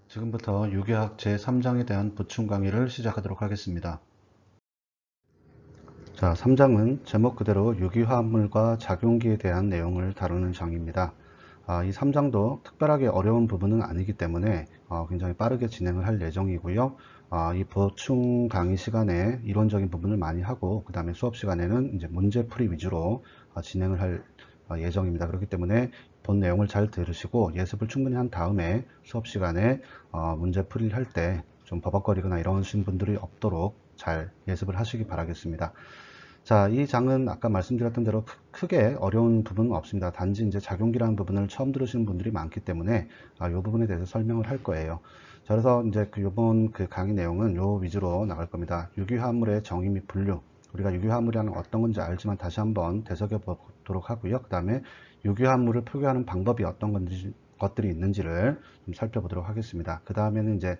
지금부터 유기화학 제3장에 대한 보충 강의를 시작하도록 하겠습니다. 자, 3장은 제목 그대로 유기화합물과 작용기에 대한 내용을 다루는 장입니다. 이 3장도 특별하게 어려운 부분은 아니기 때문에 굉장히 빠르게 진행을 할 예정이고요. 이 보충 강의 시간에 이론적인 부분을 많이 하고 그 다음에 수업 시간에는 이제 문제풀이 위주로 진행을 할 예정입니다. 그렇기 때문에 본 내용을 잘 들으시고 예습을 충분히 한 다음에 수업 시간에 문제풀이를 할 때 좀 버벅거리거나 이러신 분들이 없도록 잘 예습을 하시기 바라겠습니다. 자, 이 장은 아까 말씀드렸던 대로 크게 어려운 부분은 없습니다. 단지 이제 작용기라는 부분을 처음 들으시는 분들이 많기 때문에 이 부분에 대해서 설명을 할 거예요. 자, 그래서 이제 이번 강의 내용은 요 위주로 나갈 겁니다. 유기화합물의 정의 및 분류. 우리가 유기화합물이라는 어떤 건지 알지만 다시 한번 되새겨 보도록 하고요. 그 다음에 유기화합물을 표기하는 방법이 어떤 것들이 있는지를 좀 살펴보도록 하겠습니다. 그 다음에는 이제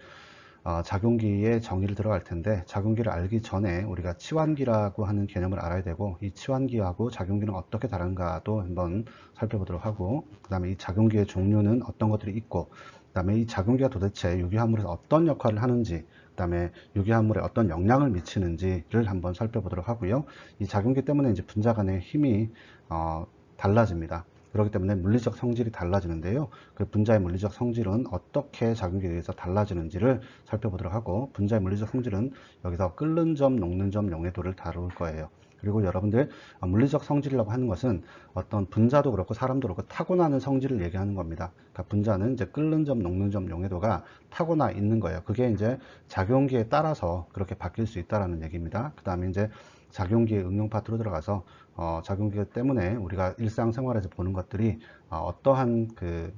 작용기의 정의를 들어갈 텐데, 작용기를 알기 전에 우리가 치환기라고 하는 개념을 알아야 되고, 이 치환기하고 작용기는 어떻게 다른가도 한번 살펴보도록 하고, 그 다음에 이 작용기의 종류는 어떤 것들이 있고, 그 다음에 이 작용기가 도대체 유기화합물에서 어떤 역할을 하는지, 그 다음에 유기화합물에 어떤 영향을 미치는지를 한번 살펴보도록 하고요. 이 작용기 때문에 이제 분자 간의 힘이 달라집니다. 그렇기 때문에 물리적 성질이 달라지는데요. 그 분자의 물리적 성질은 어떻게 작용기에 의해서 달라지는지를 살펴보도록 하고, 분자의 물리적 성질은 여기서 끓는 점, 녹는 점, 용해도를 다룰 거예요. 그리고 여러분들 물리적 성질이라고 하는 것은 어떤 분자도 그렇고 사람도 그렇고 타고나는 성질을 얘기하는 겁니다. 그러니까 분자는 이제 끓는 점, 녹는 점, 용해도가 타고나 있는 거예요. 그게 이제 작용기에 따라서 그렇게 바뀔 수 있다라는 얘기입니다. 그 다음에 이제 작용기의 응용 파트로 들어가서 작용기 때문에 우리가 일상생활에서 보는 것들이 어떠한 그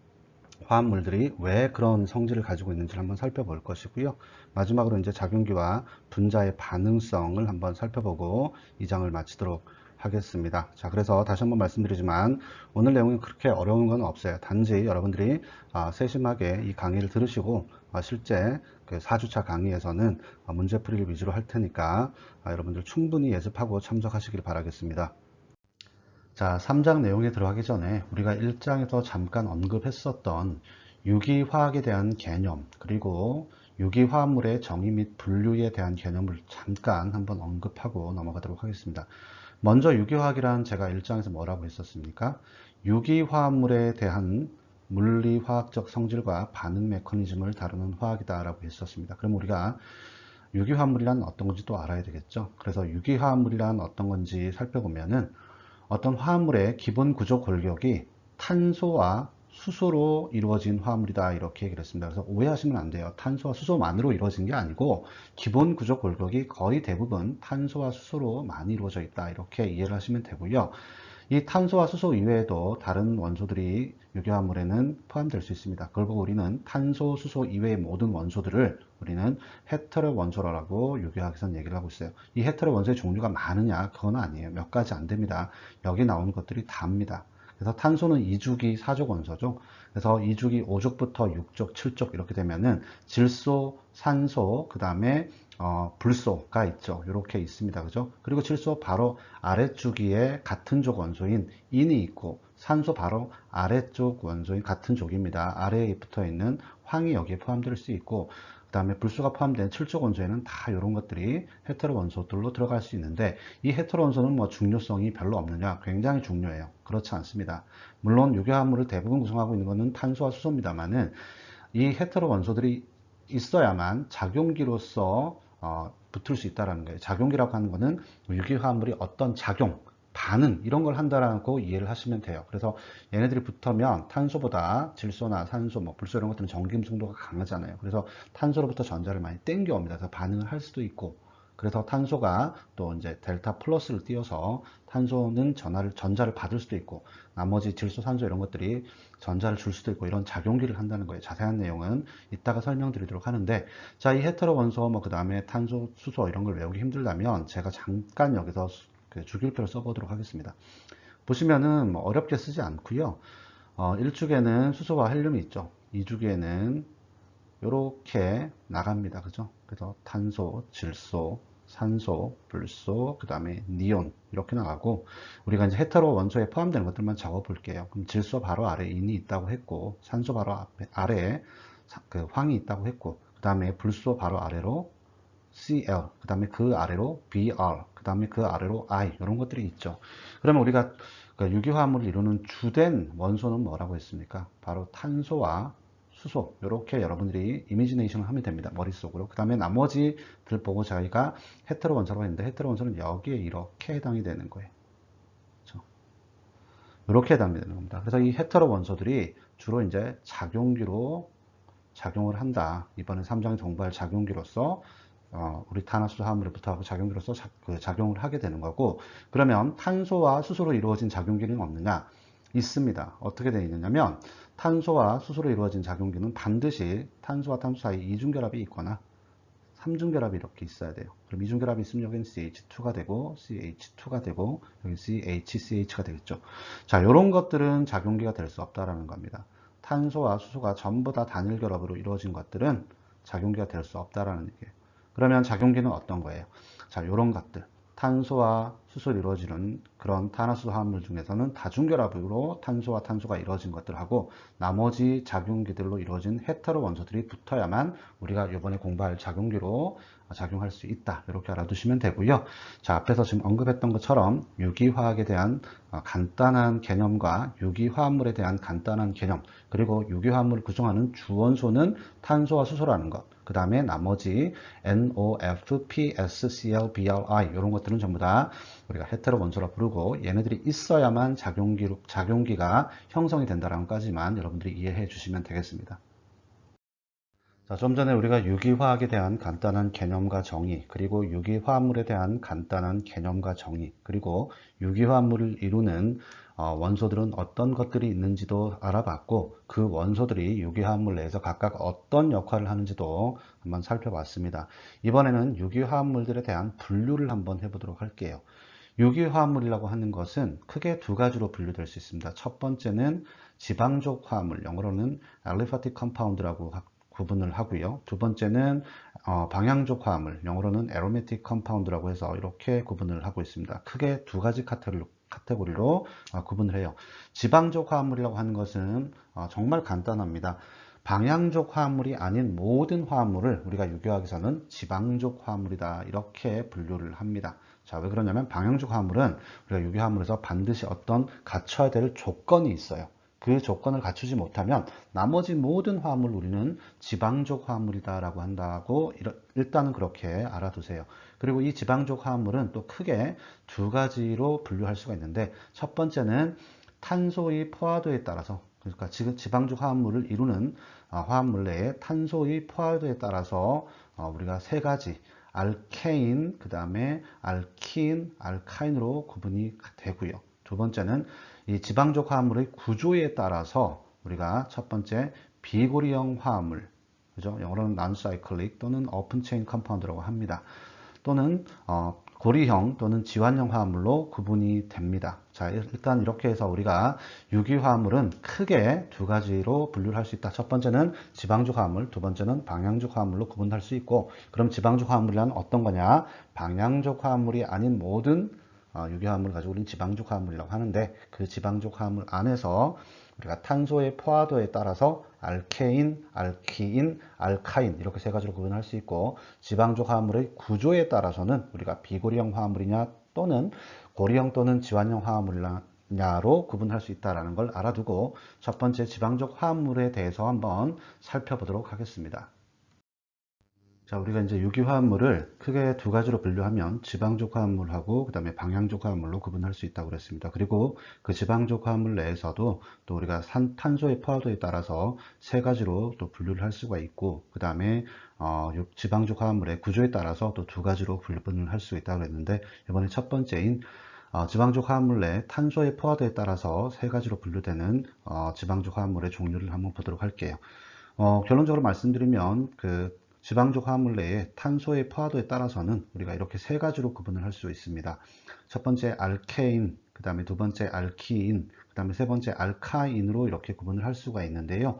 화합물들이 왜 그런 성질을 가지고 있는지를 한번 살펴볼 것이고요. 마지막으로 이제 작용기와 분자의 반응성을 한번 살펴보고 이 장을 마치도록 하겠습니다. 자, 그래서 다시 한번 말씀드리지만 오늘 내용이 그렇게 어려운 건 없어요. 단지 여러분들이 세심하게 이 강의를 들으시고 실제 그 4주차 강의에서는 문제풀이를 위주로 할 테니까 여러분들 충분히 예습하고 참석하시길 바라겠습니다. 자, 3장 내용에 들어가기 전에 우리가 1장에서 잠깐 언급했었던 유기화학에 대한 개념, 그리고 유기화합물의 정의 및 분류에 대한 개념을 잠깐 한번 언급하고 넘어가도록 하겠습니다. 먼저 유기화학이란 제가 1장에서 뭐라고 했었습니까? 유기화합물에 대한 물리화학적 성질과 반응 메커니즘을 다루는 화학이다라고 했었습니다. 그럼 우리가 유기화합물이란 어떤 건지 또 알아야 되겠죠? 그래서 유기화합물이란 어떤 건지 살펴보면은 어떤 화합물의 기본 구조 골격이 탄소와 수소로 이루어진 화합물이다 이렇게 얘기를 했습니다. 그래서 오해하시면 안 돼요. 탄소와 수소만으로 이루어진 게 아니고 기본 구조 골격이 거의 대부분 탄소와 수소로 많이 이루어져 있다 이렇게 이해를 하시면 되고요. 이 탄소와 수소 이외에도 다른 원소들이 유기화합물에는 포함될 수 있습니다. 그걸 보고 우리는 탄소, 수소 이외의 모든 원소들을 우리는 헤테로 원소라고 유기화학에서는 얘기를 하고 있어요. 이 헤테로 원소의 종류가 많으냐? 그건 아니에요. 몇 가지 안 됩니다. 여기 나오는 것들이 다입니다. 그래서 탄소는 2주기 4족 원소죠. 그래서 2주기 5족부터 6족, 7족 이렇게 되면은 질소, 산소, 그 다음에 불소가 있죠. 이렇게 있습니다. 그죠? 그리고 질소 바로 아래주기에 같은 족 원소인 인이 있고 산소 바로 아래쪽 원소인 같은 족입니다. 아래에 붙어 있는 황이 여기에 포함될 수 있고 그 다음에 불소가 포함된 7족 원소에는 다 이런 것들이 헤테로 원소들로 들어갈 수 있는데 이 헤테로 원소는 뭐 중요성이 별로 없느냐? 굉장히 중요해요. 그렇지 않습니다. 물론 유기화합물을 대부분 구성하고 있는 것은 탄소와 수소입니다만은 이 헤테로 원소들이 있어야만 작용기로서 붙을 수 있다는 거예요. 작용기라고 하는 것은 유기화합물이 어떤 작용, 반응 이런 걸 한다라고 이해를 하시면 돼요. 그래서 얘네들이 붙으면 탄소보다 질소나 산소, 뭐 불소 이런 것들은 전기음성도가 강하잖아요. 그래서 탄소로부터 전자를 많이 땡겨옵니다. 그래서 반응을 할 수도 있고 그래서 탄소가 또 이제 델타 플러스를 띄워서 탄소는 전자를 받을 수도 있고 나머지 질소, 산소 이런 것들이 전자를 줄 수도 있고 이런 작용기를 한다는 거예요. 자세한 내용은 이따가 설명드리도록 하는데 자, 이 헤테로 원소 뭐 그 다음에 탄소, 수소 이런 걸 외우기 힘들다면 제가 잠깐 여기서 주기율표를 써보도록 하겠습니다. 보시면은 뭐 어렵게 쓰지 않고요. 1주기에는 수소와 헬륨이 있죠. 2주기에는 이렇게 나갑니다. 그죠? 그래서 탄소, 질소, 산소, 불소, 그 다음에 니온 이렇게 나가고 우리가 이제 헤테로 원소에 포함되는 것들만 적어 볼게요. 그럼 질소 바로 아래 인이 있다고 했고 산소 바로 아래에 그 황이 있다고 했고, 그 다음에 불소 바로 아래로 Cl, 그 다음에 그 아래로 Br, 그 다음에 그 아래로 I, 이런 것들이 있죠. 그러면 우리가 그 유기화합물을 이루는 주된 원소는 뭐라고 했습니까? 바로 탄소와 수소. 이렇게 여러분들이 이미지네이션을 하면 됩니다. 머릿속으로. 그 다음에 나머지들 보고 저희가 헤테로 원소라고 했는데, 헤테로 원소는 여기에 이렇게 해당이 되는 거예요. 그렇죠? 이렇게 해당이 되는 겁니다. 그래서 이 헤테로 원소들이 주로 이제 작용기로 작용을 한다. 이번에 3장에 공부할 작용기로서 우리 탄화수소 화합물에 붙어서 작용기로서 작용을 하게 되는 거고, 그러면 탄소와 수소로 이루어진 작용기는 없느냐? 있습니다. 어떻게 되어 있느냐면 탄소와 수소로 이루어진 작용기는 반드시 탄소와 탄소 사이 이중결합이 있거나 삼중결합이 이렇게 있어야 돼요. 그럼 이중결합이 있으면 여기는 CH2가 되고 CH2가 되고 여기 CHCH가 되겠죠. 자, 이런 것들은 작용기가 될 수 없다라는 겁니다. 탄소와 수소가 전부 다 단일 결합으로 이루어진 것들은 작용기가 될 수 없다라는 얘기예요. 그러면 작용기는 어떤 거예요? 자, 이런 것들. 탄소와 수소로 이루어지는 그런 탄화수소 화합물 중에서는 다중결합으로 탄소와 탄소가 이루어진 것들하고 나머지 작용기들로 이루어진 헤테로 원소들이 붙어야만 우리가 이번에 공부할 작용기로 작용할 수 있다. 이렇게 알아두시면 되고요. 자, 앞에서 지금 언급했던 것처럼 유기화학에 대한 간단한 개념과 유기화합물에 대한 간단한 개념, 그리고 유기화합물을 구성하는 주원소는 탄소와 수소라는 것, 그 다음에 나머지 NOF, PS, CL, BRI 이런 것들은 전부 다 우리가 헤테로 원소라 부르고 얘네들이 있어야만 작용기가 형성이 된다는 것까지만 여러분들이 이해해 주시면 되겠습니다. 자, 좀 전에 우리가 유기화학에 대한 간단한 개념과 정의, 그리고 유기화합물에 대한 간단한 개념과 정의, 그리고 유기화합물을 이루는 원소들은 어떤 것들이 있는지도 알아봤고, 그 원소들이 유기화합물 내에서 각각 어떤 역할을 하는지도 한번 살펴봤습니다. 이번에는 유기화합물들에 대한 분류를 한번 해보도록 할게요. 유기화합물이라고 하는 것은 크게 두 가지로 분류될 수 있습니다. 첫 번째는 지방족 화합물, 영어로는 aliphatic compound라고 구분을 하고요. 두 번째는 방향족 화합물, 영어로는 aromatic compound라고 해서 이렇게 구분을 하고 있습니다. 크게 두 가지 카테고리로 구분을 해요. 지방족 화합물이라고 하는 것은 정말 간단합니다. 방향족 화합물이 아닌 모든 화합물을 우리가 유기화학에서는 지방족 화합물이다 이렇게 분류를 합니다. 자, 왜 그러냐면 방향족 화합물은 우리가 유기화합물에서 반드시 어떤 갖춰야 될 조건이 있어요. 그 조건을 갖추지 못하면 나머지 모든 화합물을 우리는 지방족 화합물이다라고 한다고 일단은 그렇게 알아두세요. 그리고 이 지방족 화합물은 또 크게 두 가지로 분류할 수가 있는데, 첫 번째는 탄소의 포화도에 따라서, 그러니까 지금 지방족 화합물을 이루는 화합물 내에 탄소의 포화도에 따라서 우리가 세 가지 알케인, 그 다음에 알킨, 알카인으로 구분이 되고요. 두 번째는 이 지방족 화합물의 구조에 따라서 우리가 첫 번째 비고리형 화합물, 그죠? 영어로는 non-cyclic 또는 open chain compound라고 합니다. 또는 고리형 또는 지환형 화합물로 구분이 됩니다. 자, 일단 이렇게 해서 우리가 유기화합물은 크게 두 가지로 분류를 할 수 있다. 첫 번째는 지방족 화합물, 두 번째는 방향족 화합물로 구분할 수 있고, 그럼 지방족 화합물이란 어떤 거냐? 방향족 화합물이 아닌 모든 유기화합물을 가지고 우리는 지방족 화합물이라고 하는데, 그 지방족 화합물 안에서 우리가 탄소의 포화도에 따라서 알케인, 알키인, 알카인 이렇게 세 가지로 구분할 수 있고, 지방족 화합물의 구조에 따라서는 우리가 비고리형 화합물이냐 또는 고리형 또는 지환형 화합물이냐로 구분할 수 있다는 걸 알아두고 첫 번째 지방족 화합물에 대해서 한번 살펴보도록 하겠습니다. 자, 우리가 이제 유기화합물을 크게 두 가지로 분류하면 지방족 화합물하고 그 다음에 방향족 화합물로 구분할 수 있다고 그랬습니다. 그리고 그 지방족 화합물 내에서도 또 우리가 탄소의 포화도에 따라서 세 가지로 또 분류를 할 수가 있고, 그 다음에 지방족 화합물의 구조에 따라서 또 두 가지로 분류를 할 수 있다고 그랬는데, 이번에 첫 번째인 지방족 화합물 내 탄소의 포화도에 따라서 세 가지로 분류되는 지방족 화합물의 종류를 한번 보도록 할게요. 결론적으로 말씀드리면 지방족 화합물 내에 탄소의 포화도에 따라서는 우리가 이렇게 세 가지로 구분을 할 수 있습니다. 첫 번째 알케인, 그 다음에 두 번째 알키인, 그 다음에 세 번째 알카인으로 이렇게 구분을 할 수가 있는데요.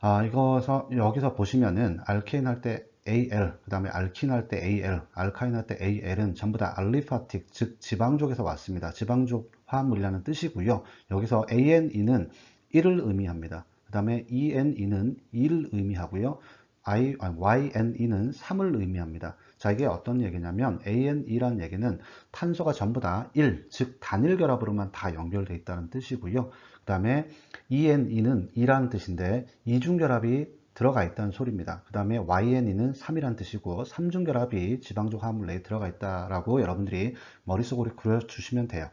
여기서 보시면은 알케인 할 때 AL, 그 다음에 알킨 할 때 AL, 알카인 할 때 AL은 전부 다 알리파틱, 즉 지방족에서 왔습니다. 지방족 화합물이라는 뜻이고요. 여기서 ANE는 1을 의미합니다. 그 다음에 ENE는 2를 의미하고요. YNE는 3을 의미합니다. 자, 이게 어떤 얘기냐면 ANE라는 얘기는 탄소가 전부 다 1, 즉 단일 결합으로만 다 연결되어 있다는 뜻이고요. 그 다음에 ENE는 2라는 뜻인데 이중결합이 들어가 있다는 소리입니다. 그 다음에 YNE는 3이라는 뜻이고 삼중결합이 지방족 화합물 내에 들어가 있다라고 여러분들이 머릿속으로 그려주시면 돼요.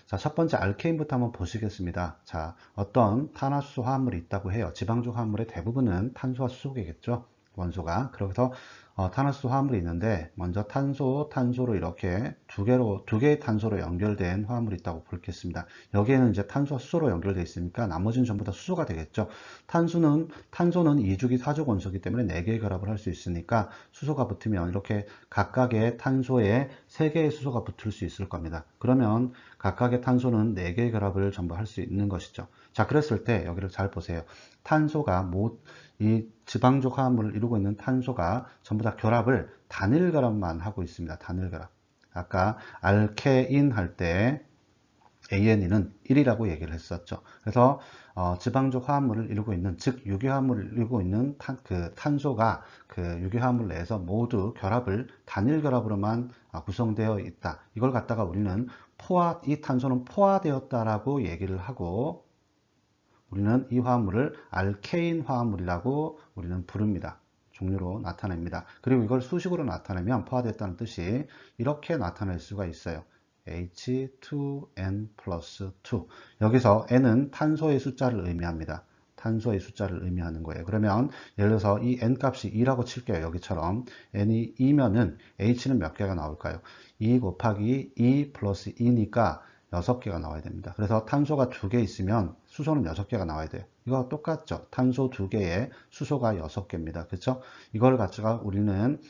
자, 첫 번째 알케인부터 한번 보시겠습니다. 자, 어떤 탄화수소 화합물이 있다고 해요. 지방족 화합물의 대부분은 탄소와 수소겠죠. 원소가. 그래서 탄화수소 화합물이 있는데 먼저 탄소로 이렇게 두 개의 탄소로 연결된 화합물이 있다고 보겠습니다. 여기에는 이제 탄소와 수소로 연결되어 있으니까 나머지는 전부 다 수소가 되겠죠. 탄소는 2주기 4족 원소이기 때문에 4개의 결합을 할 수 있으니까 수소가 붙으면 이렇게 각각의 탄소에 3개의 수소가 붙을 수 있을 겁니다. 그러면 각각의 탄소는 4개의 결합을 전부 할 수 있는 것이죠. 자, 그랬을 때 여기를 잘 보세요. 탄소가 이 지방족 화합물을 이루고 있는 탄소가 전부 다 결합을 단일 결합만 하고 있습니다. 단일 결합. 아까 알케인 할 때 ANE는 1이라고 얘기를 했었죠. 그래서 지방족 화합물을 이루고 있는, 즉 유기화합물을 이루고 있는 탄소가 그 유기화합물 내에서 모두 결합을 단일 결합으로만 구성되어 있다. 이걸 갖다가 우리는 이 탄소는 포화되었다라고 얘기를 하고 우리는 이 화합물을 알케인 화합물이라고 우리는 부릅니다. 종류로 나타냅니다. 그리고 이걸 수식으로 나타내면 포화됐다는 뜻이 이렇게 나타낼 수가 있어요. H2N 플러스 2. 여기서 N은 탄소의 숫자를 의미합니다. 탄소의 숫자를 의미하는 거예요. 그러면 예를 들어서 이 N 값이 2라고 칠게요. 여기처럼 N이 2면은 H는 몇 개가 나올까요? 2 곱하기 2 플러스 2니까 6개가 나와야 됩니다. 그래서 탄소가 2개 있으면 수소는 6개가 나와야 돼요. 이거 똑같죠? 탄소 2개에 수소가 6개입니다. 그렇죠? 이걸 갖다가 우리는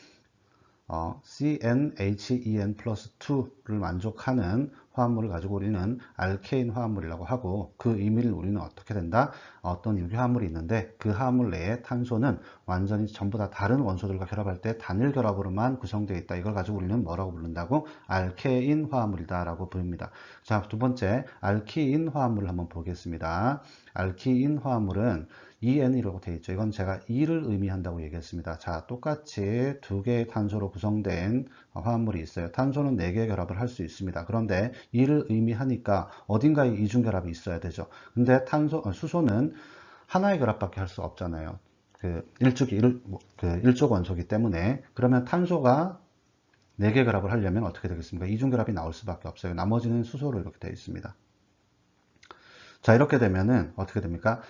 CnHen 플러스 2를 만족하는 화합물을 가지고 우리는 알케인 화합물이라고 하고 그 의미를 우리는 어떻게 된다? 어떤 유기화합물이 있는데 그 화합물 내에 탄소는 완전히 전부 다 다른 원소들과 결합할 때 단일 결합으로만 구성되어 있다. 이걸 가지고 우리는 뭐라고 부른다고? 알케인 화합물이다 라고 부릅니다. 자, 두 번째 알키인 화합물을 한번 보겠습니다. 알키인 화합물은 EN이라고 되어 있죠. 이건 제가 2를 의미한다고 얘기했습니다. 자, 똑같이 2개의 탄소로 구성된 화합물이 있어요. 탄소는 4개의 결합을 할 수 있습니다. 그런데 2를 의미하니까 어딘가에 이중결합이 있어야 되죠. 근데 수소는 하나의 결합밖에 할 수 없잖아요. 일족 원소이기 때문에. 그러면 탄소가 4개 결합을 하려면 어떻게 되겠습니까? 이중결합이 나올 수밖에 없어요. 나머지는 수소로 이렇게 되어 있습니다. 자, 이렇게 되면은 어떻게 됩니까?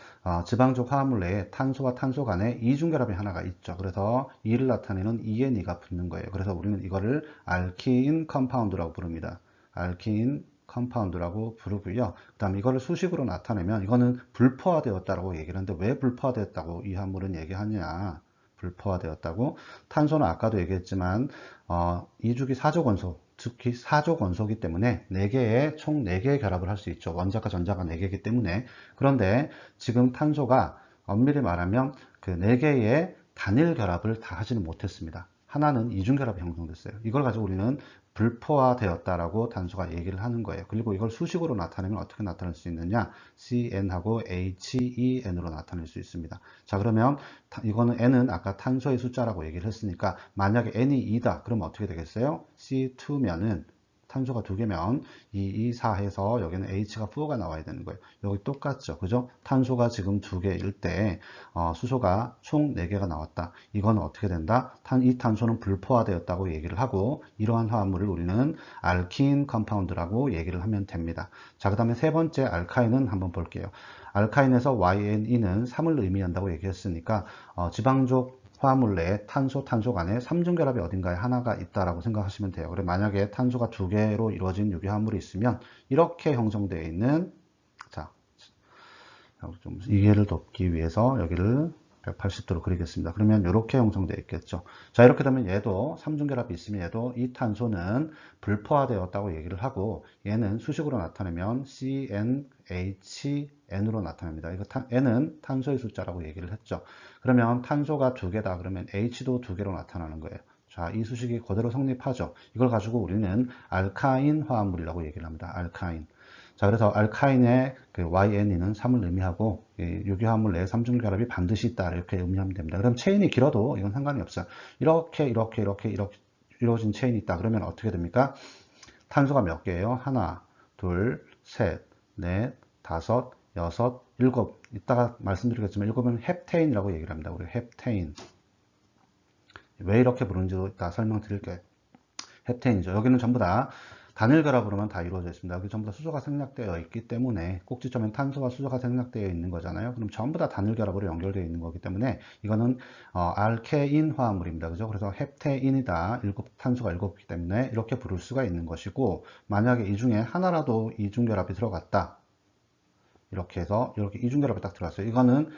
지방족 화합물 내에 탄소와 탄소 간에 이중결합이 하나가 있죠. 그래서 이를 나타내는 ENE가 붙는 거예요. 그래서 우리는 이거를 알키인 컴파운드라고 부릅니다. 알키인 컴파운드라고 부르고요. 그 다음에 이거를 수식으로 나타내면 이거는 불포화되었다고 얘기를 하는데 왜 불포화되었다고 이 화물은 얘기하냐? 불포화되었다고. 탄소는 아까도 얘기했지만 2주기 4족 원소, 특히 4족 원소이기 때문에 총 4개의 결합을 할 수 있죠. 원자가 전자가 4개이기 때문에. 그런데 지금 탄소가 엄밀히 말하면 그 4개의 단일 결합을 다 하지는 못했습니다. 하나는 이중결합이 형성됐어요. 이걸 가지고 우리는 불포화되었다라고 단소가 얘기를 하는 거예요. 그리고 이걸 수식으로 나타내면 어떻게 나타낼 수 있느냐? CN하고 HEN으로 나타낼 수 있습니다. 자, 그러면 이거는 N은 아까 탄소의 숫자라고 얘기를 했으니까 만약에 N이 2다. 그러면 어떻게 되겠어요? C2면은 탄소가 2개면 2, 2, 4 해서 여기는 H가 4가 나와야 되는 거예요. 여기 똑같죠. 그죠? 탄소가 지금 2개일 때 수소가 총 4개가 나왔다. 이건 어떻게 된다? 이 탄소는 불포화되었다고 얘기를 하고 이러한 화합물을 우리는 알킨 컴파운드라고 얘기를 하면 됩니다. 자, 그 다음에 세 번째 알카인은 한번 볼게요. 알카인에서 YNE는 3을 의미한다고 얘기했으니까 지방족 화합물 내에 탄소 간에 삼중결합이 어딘가에 하나가 있다라고 생각하시면 돼요. 그래 만약에 탄소가 2개로 이루어진 유기화합물이 있으면 이렇게 형성되어 있는, 자, 좀 이해를 돕기 위해서 여기를 180도로 그리겠습니다. 그러면 이렇게 형성되어 있겠죠. 자, 이렇게 되면 얘도 삼중결합이 있으면 얘도 이 탄소는 불포화되었다고 얘기를 하고 얘는 수식으로 나타내면 CnHn으로 나타납니다. 이거 N은 탄소의 숫자라고 얘기를 했죠. 그러면 탄소가 2개다. 그러면 H도 2개로 나타나는 거예요. 자, 이 수식이 그대로 성립하죠. 이걸 가지고 우리는 알카인 화합물이라고 얘기를 합니다. 알카인. 자, 그래서 알카인의 그 YNE는 3을 의미하고 유기화합물 내에 삼중결합이 반드시 있다 이렇게 의미하면 됩니다. 그럼 체인이 길어도 이건 상관이 없어요. 이렇게 이루어진 체인이 있다. 그러면 어떻게 됩니까? 탄소가 몇 개예요? 하나, 둘, 셋, 넷, 다섯, 여섯, 일곱. 이따가 말씀드리겠지만 일곱은 헵테인이라고 얘기를 합니다. 우리 헵테인. 왜 이렇게 부르는지도 이따 설명드릴게요. 헵테인이죠. 여기는 전부 다 단일 결합으로만 다 이루어져 있습니다. 여기 전부 다 수소가 생략되어 있기 때문에 꼭지점엔 탄소와 수소가 생략되어 있는 거잖아요. 그럼 전부 다 단일 결합으로 연결되어 있는 거기 때문에 이거는 알케인 화합물입니다. 그죠? 그래서 헵테인이다. 탄소가 7개이기 때문에 이렇게 부를 수가 있는 것이고, 만약에 이 중에 하나라도 이중결합이 들어갔다. 이렇게 해서 이렇게 이중결합이 딱 들어갔어요. 이거는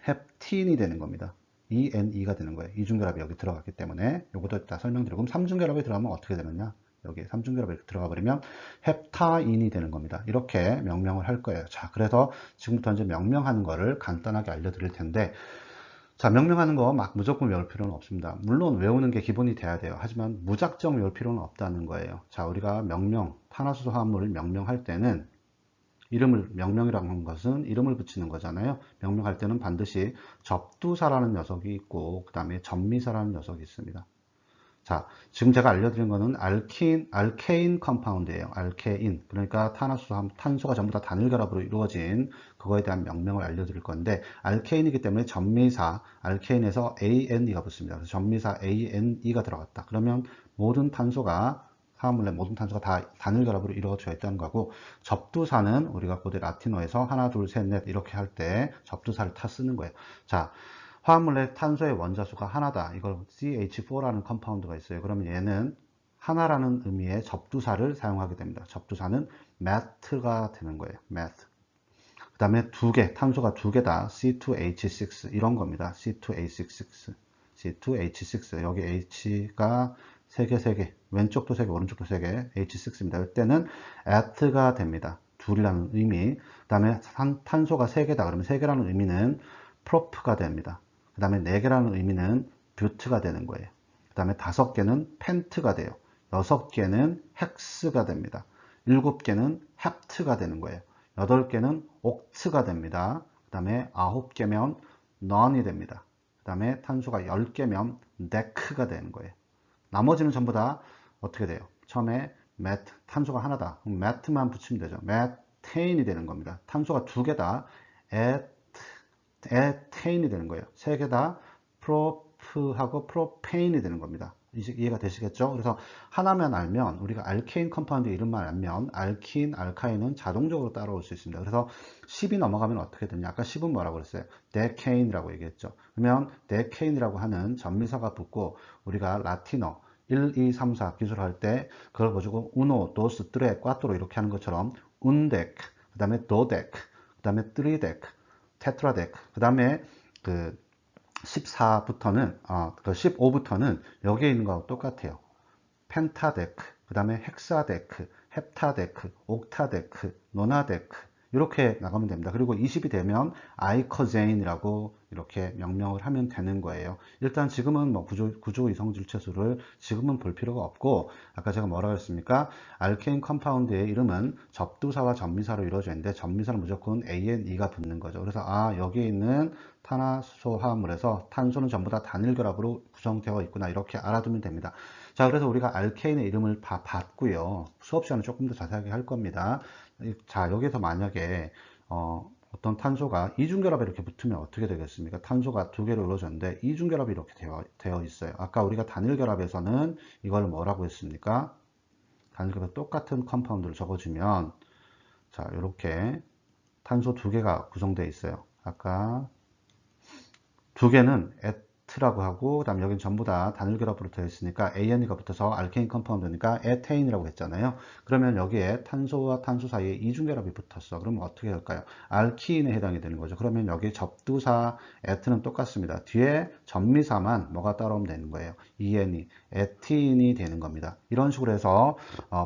헵틴이 되는 겁니다. ENE가 되는 거예요. 이중결합이 여기 들어갔기 때문에 이것도 이따 설명드리고, 그럼 삼중결합이 들어가면 어떻게 되느냐? 여기 삼중결합이 들어가 버리면 헵타인이 되는 겁니다. 이렇게 명명을 할 거예요. 자, 그래서 지금부터 이제 명명하는 거를 간단하게 알려드릴 텐데, 자, 명명하는 거 막 무조건 외울 필요는 없습니다. 물론 외우는 게 기본이 돼야 돼요. 하지만 무작정 외울 필요는 없다는 거예요. 자, 우리가 탄화수소 화합물을 명명할 때는 명명이라는 하는 것은 이름을 붙이는 거잖아요. 명명할 때는 반드시 접두사라는 녀석이 있고, 그 다음에 전미사라는 녀석이 있습니다. 자, 지금 제가 알려드린 거는 알케인 컴파운드예요. 알케인. 그러니까 탄소가 전부 다 단일 결합으로 이루어진 그거에 대한 명명을 알려드릴 건데, 알케인이기 때문에 전미사, 알케인에서 ANE가 붙습니다. 그래서 전미사 ANE가 들어갔다. 그러면 화합물 내 모든 탄소가 다 단일 결합으로 이루어져 있다는 거고, 접두사는 우리가 고대 라틴어에서 하나, 둘, 셋, 넷 이렇게 할 때 접두사를 쓰는 거예요. 자, 화합물 내 탄소의 원자수가 하나다. 이걸 CH4라는 컴파운드가 있어요. 그러면 얘는 하나라는 의미의 접두사를 사용하게 됩니다. 접두사는 math가 되는 거예요. math. 그 다음에 탄소가 두 개다. C2H6 이런 겁니다. C2H6. C2H6. 여기 H가 3개, 왼쪽도 3개, 오른쪽도 3개, H6입니다. 이때는 at가 됩니다. 둘이라는 의미. 그 다음에 탄소가 3개다. 그러면 3개라는 의미는 prop가 됩니다. 그 다음에 4개라는 의미는 뷰트가 되는 거예요. 그 다음에 5개는 펜트가 돼요. 6개는 헥스가 됩니다. 7개는 헵트가 되는 거예요. 8개는 옥트가 됩니다. 그 다음에 9개면 넌이 됩니다. 그 다음에 탄소가 10개면 데크가 되는 거예요. 나머지는 전부 다 어떻게 돼요? 처음에 탄소가 하나다. 그럼 매트만 붙이면 되죠. 메테인이 되는 겁니다. 탄소가 2개다. 에테인이 되는 거예요. 3개다. 프로프하고 프로페인이 되는 겁니다. 이해가 되시겠죠? 그래서 하나만 알면, 우리가 알케인 컴파운드 이름만 알면 알킨, 알카인은 자동적으로 따라올 수 있습니다. 그래서 10이 넘어가면 어떻게 되냐? 아까 10은 뭐라고 그랬어요? 데케인이라고 얘기했죠. 그러면 데케인이라고 하는 전미사가 붙고, 우리가 라틴어 1, 2, 3, 4 기술할 때 그걸 가지고 uno, dos, tres, cuatro 이렇게 하는 것처럼 운데크, 그 다음에 도데크, 그 다음에 트리데크, 테트라데크, 그 다음에 그 14부터는, 15부터는 여기에 있는 거하고 똑같아요. 펜타데크, 그 다음에 헥사데크, 헵타데크, 옥타데크, 노나데크 이렇게 나가면 됩니다. 그리고 20이 되면 아이커제인이라고 이렇게 명명을 하면 되는 거예요. 일단 지금은 뭐 구조 이성 질체수를 지금은 볼 필요가 없고, 아까 제가 뭐라고 했습니까? 알케인 컴파운드의 이름은 접두사와 전미사로 이루어져 있는데, 전미사는 무조건 ANE가 붙는 거죠. 그래서 여기에 있는 탄화수소 화합물에서 탄소는 전부 다 단일 결합으로 구성되어 있구나, 이렇게 알아두면 됩니다. 자, 그래서 우리가 알케인의 이름을 봤고요. 수업 시간에 조금 더 자세하게 할 겁니다. 자, 여기서 만약에 어떤 탄소가 이중결합에 이렇게 붙으면 어떻게 되겠습니까? 탄소가 2개로 이루어졌는데 이중결합이 이렇게 되어 있어요. 아까 우리가 단일결합에서는 이걸 뭐라고 했습니까? 단일결합 똑같은 컴파운드를 적어주면, 자, 이렇게 탄소 2개가 구성되어 있어요. 아까 2개는 에트라고 하고, 그 다음 여기는 전부 다 단일 결합으로 되어 있으니까 ANE가 붙어서 알케인 컴파운드니까 에테인이라고 했잖아요. 그러면 여기에 탄소와 탄소 사이에 이중결합이 붙었어. 그러면 어떻게 될까요? 알키인에 해당이 되는 거죠. 그러면 여기 접두사 에트는 똑같습니다. 뒤에 전미사만 뭐가 따라오면 되는 거예요. ENE, 에티인이 되는 겁니다. 이런 식으로 해서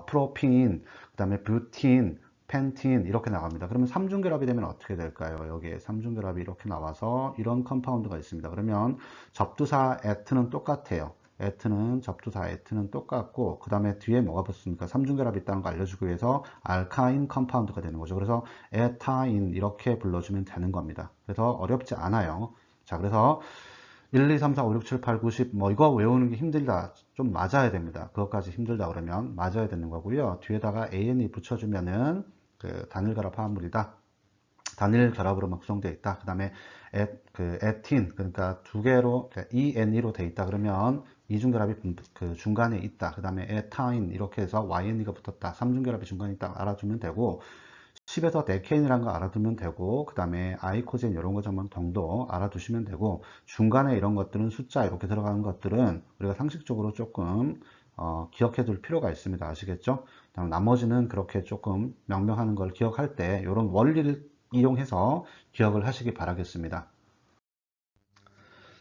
프로핀, 그 다음에 뷰틴, 펜틴 이렇게 나갑니다. 그러면 삼중결합이 되면 어떻게 될까요? 여기에 삼중결합이 이렇게 나와서 이런 컴파운드가 있습니다. 그러면 접두사 에트는 똑같아요. 에트는 접두사 에트는 똑같고, 그 다음에 뒤에 뭐가 붙습니까? 삼중결합이 있다는 거 알려주기 위해서 알카인 컴파운드가 되는 거죠. 그래서 에타인 이렇게 불러주면 되는 겁니다. 그래서 어렵지 않아요. 자, 그래서 1, 2, 3, 4, 5, 6, 7, 8, 9, 10, 뭐, 이거 외우는 게 힘들다. 좀 맞아야 됩니다. 그것까지 힘들다 그러면 맞아야 되는 거고요. 뒤에다가 AN이 붙여주면은 그 단일 결합 화합물이다. 단일 결합으로만 구성되어 있다. 그 다음에 에틴, 그러니까 두 개로, ENE로 되어 있다. 그러면 이중결합이 그 중간에 있다. 그 다음에 에타인, 이렇게 해서 YNE가 붙었다. 삼중결합이 중간에 있다. 알아두면 되고, 10에서 데케인이라는 거 알아두면 되고, 그 다음에 아이코젠 이런 거 좀 정도 알아두시면 되고, 중간에 이런 것들은 숫자 이렇게 들어가는 것들은 우리가 상식적으로 조금 기억해 둘 필요가 있습니다. 아시겠죠? 나머지는 그렇게 조금 명명하는 걸 기억할 때 이런 원리를 이용해서 기억을 하시기 바라겠습니다.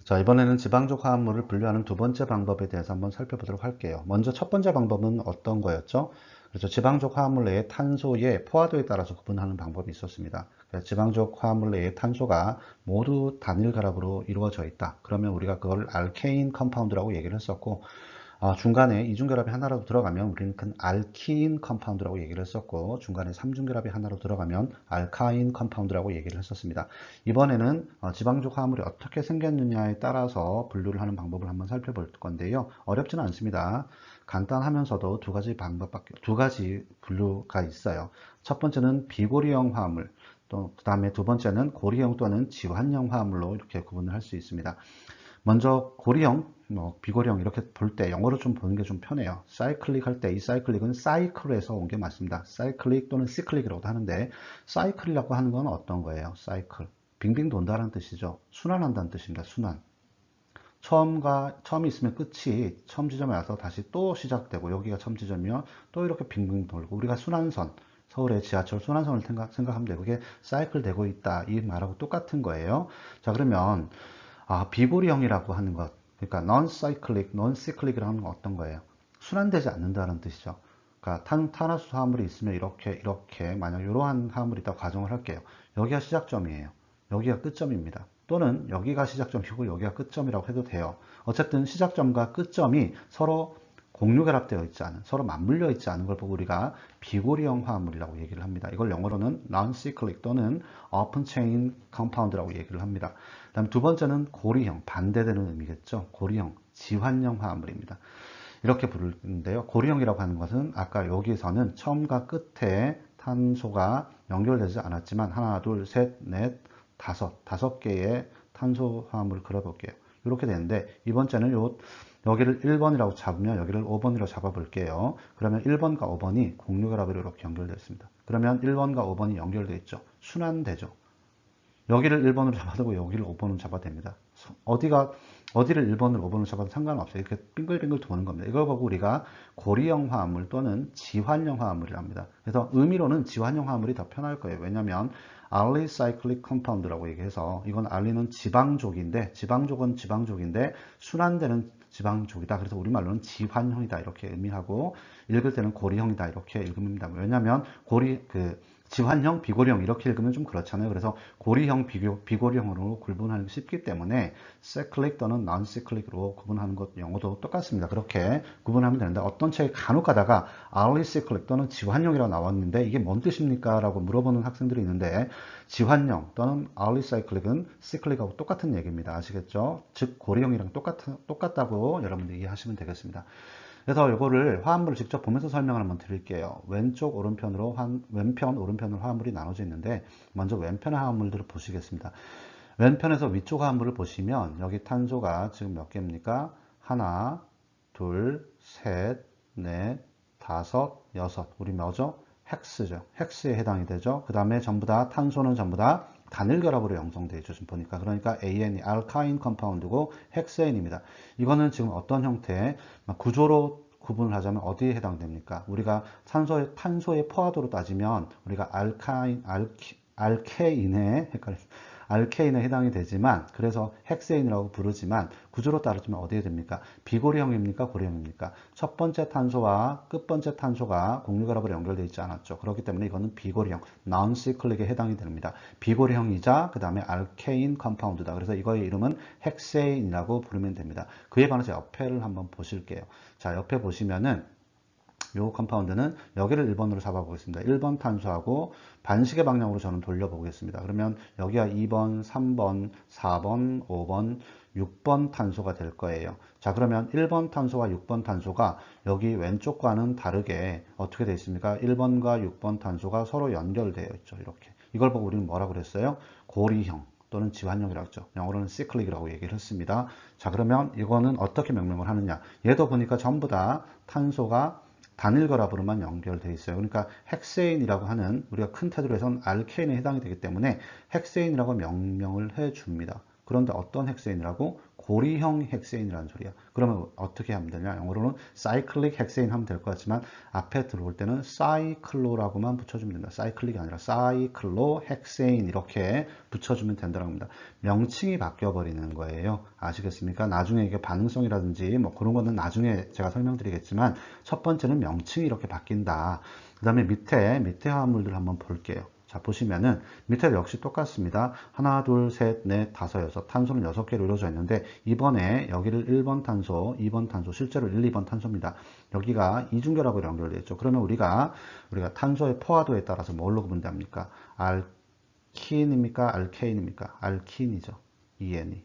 자, 이번에는 지방족 화합물을 분류하는 두 번째 방법에 대해서 한번 살펴보도록 할게요. 먼저 첫 번째 방법은 어떤 거였죠? 그렇죠. 지방족 화합물 내의 탄소의 포화도에 따라서 구분하는 방법이 있었습니다. 지방족 화합물 내의 탄소가 모두 단일 결합으로 이루어져 있다. 그러면 우리가 그걸 알케인 컴파운드라고 얘기를 했었고, 중간에 이중결합이 하나라도 들어가면 우리는 그 알키인 컴파운드라고 얘기를 했었고, 중간에 삼중결합이 하나로 들어가면 알카인 컴파운드라고 얘기를 했었습니다. 이번에는 지방족 화합물이 어떻게 생겼느냐에 따라서 분류를 하는 방법을 한번 살펴볼 건데요. 어렵지는 않습니다. 간단하면서도 두 가지 분류가 있어요. 첫 번째는 비고리형 화합물, 또 그 다음에 두 번째는 고리형 또는 지환형 화합물로 이렇게 구분을 할 수 있습니다. 먼저 고리형, 비고리형 이렇게 볼 때 영어로 좀 보는 게 좀 편해요. 사이클릭 할 때 이 사이클릭은 사이클에서 온 게 맞습니다. 사이클릭 또는 시클릭이라고도 하는데, 사이클이라고 하는 건 어떤 거예요? 사이클. 빙빙 돈다는 뜻이죠. 순환한다는 뜻입니다. 순환. 처음이 있으면 끝이 처음 지점에 와서 다시 또 시작되고, 여기가 처음 지점이면 또 이렇게 빙빙 돌고, 우리가 순환선, 서울의 지하철 순환선을 생각하면 되고, 그게 사이클 되고 있다 이 말하고 똑같은 거예요. 자, 그러면 비고리형이라고 하는 것, 그러니까 non-cyclic이라고 하는 건 어떤 거예요? 순환되지 않는다는 뜻이죠. 그러니까 탄화수 화합물이 있으면 이렇게 만약 이러한 화합물이 있다고 가정을 할게요. 여기가 시작점이에요. 여기가 끝점입니다. 또는 여기가 시작점이고 여기가 끝점이라고 해도 돼요. 어쨌든 시작점과 끝점이 서로 공유결합되어 있지 않은, 서로 맞물려 있지 않은 걸 보고 우리가 비고리형 화합물이라고 얘기를 합니다. 이걸 영어로는 non-cyclic 또는 open chain compound라고 얘기를 합니다. 다음 두 번째는 고리형, 반대되는 의미겠죠. 고리형, 지환형 화합물입니다. 이렇게 부르는데요. 고리형이라고 하는 것은 아까 여기서는 처음과 끝에 탄소가 연결되지 않았지만 하나, 둘, 셋, 넷, 다섯 개의 탄소 화합물을 그려볼게요. 이렇게 되는데 이번째는 여기를 1번이라고 잡으면 여기를 5번이라고 잡아볼게요. 그러면 1번과 5번이 공유결합으로 이렇게 연결되어 있습니다. 그러면 1번과 5번이 연결되어 있죠. 순환되죠. 여기를 1번으로 잡아두고 여기를 5번으로 잡아도 됩니다. 어디를 1번으로 5번으로 잡아도 상관없어요. 이렇게 빙글빙글 도는 겁니다. 이걸 보고 우리가 고리형 화합물 또는 지환형 화합물이라 합니다. 그래서 의미로는 지환형 화합물이 더 편할 거예요. 왜냐하면 알리사이클릭 컴파운드라고 얘기해서 이건 알리는 지방족인데 순환되는 지방족이다. 그래서 우리말로는 지환형이다 이렇게 의미하고 읽을 때는 고리형이다 이렇게 읽습니다. 왜냐하면 지환형, 비고리형 이렇게 읽으면 좀 그렇잖아요. 그래서 고리형, 비고리형으로 구분하는 게 쉽기 때문에 cyclic 또는 non-cyclic으로 구분하는 것 영어도 똑같습니다. 그렇게 구분하면 되는데 어떤 책에 간혹 가다가 alicyclic 또는 지환형이라고 나왔는데 이게 뭔 뜻입니까? 라고 물어보는 학생들이 있는데 지환형 또는 alicyclic은 cyclic하고 똑같은 얘기입니다. 아시겠죠? 즉 고리형이랑 똑같다고 여러분들 이해하시면 되겠습니다. 그래서 이거를 화합물을 직접 보면서 설명을 한번 드릴게요. 왼편, 오른편으로 화합물이 나눠져 있는데 먼저 왼편의 화합물들을 보시겠습니다. 왼편에서 위쪽 화합물을 보시면 여기 탄소가 지금 몇 개입니까? 하나, 둘, 셋, 넷, 다섯, 여섯. 우리 뭐죠? 헥스죠. 헥스에 해당이 되죠. 그 다음에 탄소는 전부 다 단일 결합으로 형성되어 있죠. 지금 보니까. 그러니까 AN이 알카인 컴파운드고 헥스엔입니다. 이거는 지금 어떤 형태의 구조로 구분을 하자면 어디에 해당됩니까? 우리가 탄소의 포화도로 따지면 우리가 알케인의 알케인에 해당이 되지만, 그래서 헥세인이라고 부르지만 구조로 따르면 어디에 됩니까? 비고리형입니까? 고리형입니까? 첫 번째 탄소와 끝 번째 탄소가 공유결합으로 연결되어 있지 않았죠. 그렇기 때문에 이거는 비고리형, non-cyclic에 해당이 됩니다. 비고리형이자 그 다음에 알케인 컴파운드다. 그래서 이거의 이름은 헥세인이라고 부르면 됩니다. 그에 관해서 옆에를 한번 보실게요. 자, 옆에 보시면은 요 컴파운드는 여기를 1번으로 잡아보겠습니다. 1번 탄소하고 반시계 방향으로 저는 돌려보겠습니다. 그러면 여기가 2번, 3번, 4번, 5번, 6번 탄소가 될 거예요. 자, 그러면 1번 탄소와 6번 탄소가 여기 왼쪽과는 다르게 어떻게 되어 있습니까? 1번과 6번 탄소가 서로 연결되어 있죠. 이렇게. 이걸 보고 우리는 뭐라고 그랬어요? 고리형 또는 지환형이라고 했죠. 영어로는 cyclic이라고 얘기를 했습니다. 자, 그러면 이거는 어떻게 명명을 하느냐? 얘도 보니까 전부 다 탄소가 단일 결합으로만 연결되어 있어요. 그러니까 헥세인이라고 하는 우리가 큰 테두리로 해서는 알케인에 해당이 되기 때문에 헥세인이라고 명명을 해줍니다. 그런데 어떤 헥세인이라고? 고리형 헥세인이라는 소리야. 그러면 어떻게 하면 되냐? 영어로는 사이클릭 헥세인 하면 될 것 같지만 앞에 들어올 때는 사이클로라고만 붙여주면 된다. 사이클릭이 아니라 사이클로 헥세인 이렇게 붙여주면 된다는 겁니다. 명칭이 바뀌어버리는 거예요. 아시겠습니까? 나중에 이게 반응성이라든지 뭐 그런 거는 나중에 제가 설명드리겠지만 첫 번째는 명칭이 이렇게 바뀐다. 그 다음에 밑에 화합물들 한번 볼게요. 자, 보시면은 밑에도 역시 똑같습니다. 하나, 둘, 셋, 넷, 다섯, 여섯. 탄소는 6개로 이루어져 있는데 이번에 여기를 1번 탄소, 2번 탄소, 실제로 1, 2번 탄소입니다. 여기가 이중결합으로 연결되어 있죠. 그러면 우리가 탄소의 포화도에 따라서 뭘로 구분됩니까? 알킨입니까? 알케인입니까? 알킨이죠. EN이.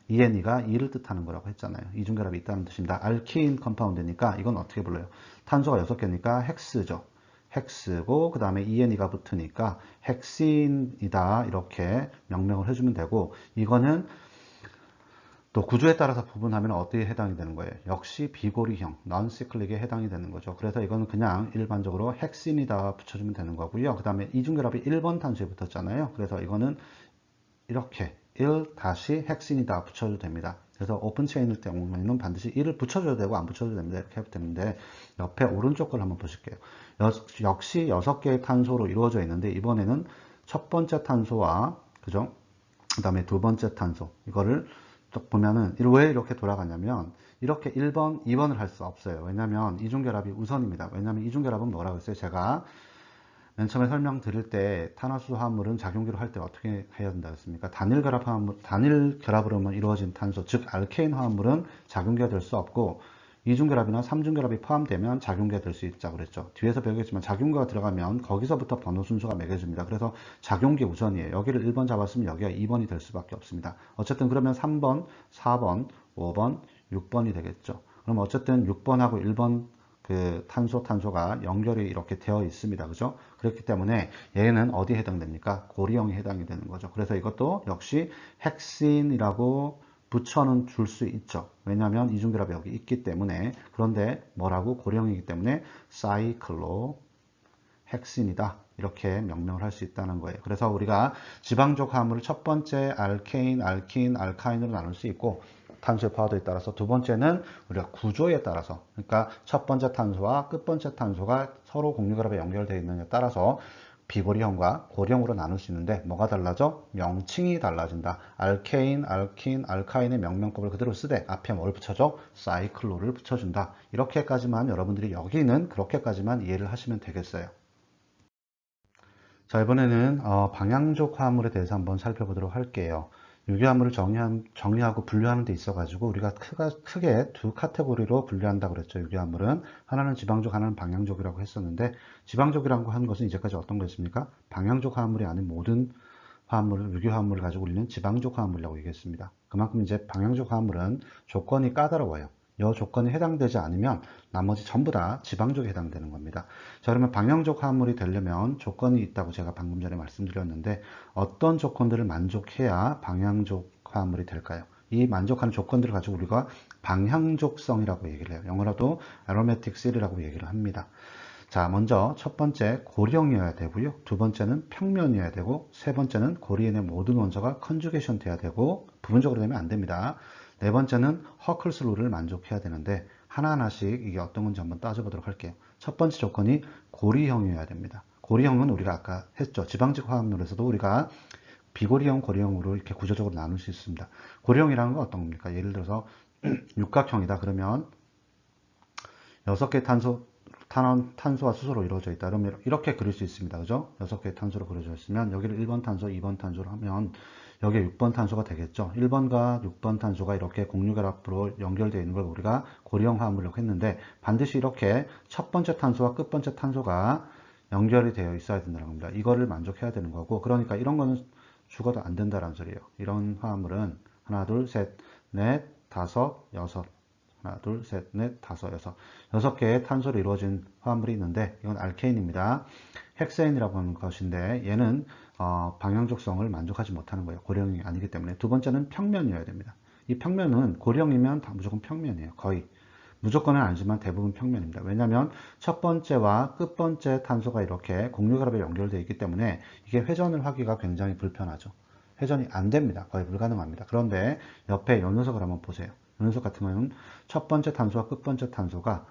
EN이가 2를 뜻하는 거라고 했잖아요. 이중결합이 있다는 뜻입니다. 알킨 컴파운드니까 이건 어떻게 불러요? 탄소가 6개니까 헥스죠. 헥스고 그 다음에 EN이가 붙으니까 헥신이다 이렇게 명명을 해주면 되고 이거는 또 구조에 따라서 구분하면 어디에 해당이 되는 거예요? 역시 비고리형, non-cyclic에 해당이 되는 거죠. 그래서 이거는 그냥 일반적으로 헥신이다 붙여주면 되는 거고요. 그 다음에 이중결합이 1번 탄소에 붙었잖아요. 그래서 이거는 이렇게 1-헥신이다 붙여도 됩니다. 그래서 오픈 체인일 경우에는 반드시 1을 붙여줘야 되고 안 붙여도 됩니다. 이렇게 해도 되는데 옆에 오른쪽 걸 한번 보실게요. 역시 6개의 탄소로 이루어져 있는데 이번에는 첫 번째 탄소와 그죠? 그 다음에 두 번째 탄소 이거를 쭉 보면은 왜 이렇게 돌아가냐면 이렇게 1번, 2번을 할 수 없어요. 왜냐하면 이중결합이 우선입니다. 왜냐하면 이중결합은 뭐라고 했어요? 제가 맨 처음에 설명드릴 때 탄화수 화합물은 작용기로 할 때 어떻게 해야 된다 했습니까? 단일 결합으로만 이루어진 탄소, 즉 알케인 화합물은 작용기가 될 수 없고 이중결합이나 삼중결합이 포함되면 작용기가 될 수 있다고 그랬죠. 뒤에서 배우겠지만 작용기가 들어가면 거기서부터 번호 순서가 매겨집니다. 그래서 작용기 우선이에요. 여기를 1번 잡았으면 여기가 2번이 될 수밖에 없습니다. 어쨌든 그러면 3번, 4번, 5번, 6번이 되겠죠. 그럼 어쨌든 6번하고 1번 그 탄소가 연결이 이렇게 되어 있습니다. 그죠? 그렇기 때문에 얘는 어디에 해당됩니까? 고리형에 해당이 되는 거죠. 그래서 이것도 역시 헥신이라고 붙여는 줄 수 있죠. 왜냐하면 이중결합이 여기 있기 때문에. 그런데 뭐라고? 고리형이기 때문에 사이클로 헥신이다. 이렇게 명명을 할 수 있다는 거예요. 그래서 우리가 지방족 화합물을 첫 번째 알케인, 알킨, 알카인으로 나눌 수 있고 탄소의 포화도에 따라서 두 번째는 우리가 구조에 따라서 그러니까 첫 번째 탄소와 끝 번째 탄소가 서로 공유결합에 연결되어 있느냐에 따라서 비고리형과 고리형으로 나눌 수 있는데 뭐가 달라져? 명칭이 달라진다. 알케인, 알킨, 알카인의 명명법을 그대로 쓰되 앞에 뭘 붙여줘? 사이클로를 붙여준다. 이렇게까지만 여러분들이 여기는 그렇게까지만 이해를 하시면 되겠어요. 자, 이번에는 방향족 화합물에 대해서 한번 살펴보도록 할게요. 유기화합물을 정리하고 분류하는 데 있어 가지고 우리가 크게 두 카테고리로 분류한다고 그랬죠. 유기화합물은 하나는 지방족, 하나는 방향족이라고 했었는데 지방족이라고 하는 것은 이제까지 어떤 거였습니까? 방향족 화합물이 아닌 모든 화합물을 유기화합물을 가지고 우리는 지방족 화합물이라고 얘기했습니다. 그만큼 이제 방향족 화합물은 조건이 까다로워요. 이 조건이 해당되지 않으면 나머지 전부 다 지방족에 해당되는 겁니다. 자, 그러면 방향족 화합물이 되려면 조건이 있다고 제가 방금 전에 말씀드렸는데 어떤 조건들을 만족해야 방향족 화합물이 될까요? 이 만족하는 조건들을 가지고 우리가 방향족성이라고 얘기를 해요. 영어로도 aromatic seal이라고 얘기를 합니다. 자, 먼저 첫 번째 고리형이어야 되고요. 두 번째는 평면이어야 되고 세 번째는 고리인의 모든 원소가 컨주게이션 돼야 되고 부분적으로 되면 안 됩니다. 네 번째는 허클스 룰을 만족해야 되는데 하나하나씩 이게 어떤 건지 한번 따져보도록 할게요. 첫 번째 조건이 고리형이어야 됩니다. 고리형은 우리가 아까 했죠. 지방직 화합물에서도 우리가 비고리형, 고리형으로 이렇게 구조적으로 나눌 수 있습니다. 고리형이라는 건 어떤 겁니까? 예를 들어서 육각형이다. 그러면 6개의 탄소와 수소로 이루어져 있다. 그러면 이렇게 그릴 수 있습니다. 그죠? 6개의 탄소로 그려져 있으면 여기를 1번 탄소, 2번 탄소로 하면 여기에 6번 탄소가 되겠죠. 1번과 6번 탄소가 이렇게 공유결합으로 연결되어 있는 걸 우리가 고리형 화합물이라고 했는데 반드시 이렇게 첫 번째 탄소와 끝 번째 탄소가 연결이 되어 있어야 된다는 겁니다. 이거를 만족해야 되는 거고, 그러니까 이런 거는 죽어도 안 된다는 소리예요. 이런 화합물은 하나, 둘, 셋, 넷, 다섯, 여섯. 하나, 둘, 셋, 넷, 다섯, 여섯. 6개의 탄소로 이루어진 화합물이 있는데 이건 알케인입니다. 헥세인이라고 하는 것인데 얘는 방향족성을 만족하지 못하는 거예요. 고리형이 아니기 때문에. 두 번째는 평면이어야 됩니다. 이 평면은 고리형이면 무조건 평면이에요. 거의. 무조건은 아니지만 대부분 평면입니다. 왜냐하면 첫 번째와 끝 번째 탄소가 이렇게 공유결합에 연결되어 있기 때문에 이게 회전을 하기가 굉장히 불편하죠. 회전이 안 됩니다. 거의 불가능합니다. 그런데 옆에 요 녀석을 한번 보세요. 요 녀석 같은 경우는 첫 번째 탄소와 끝 번째 탄소가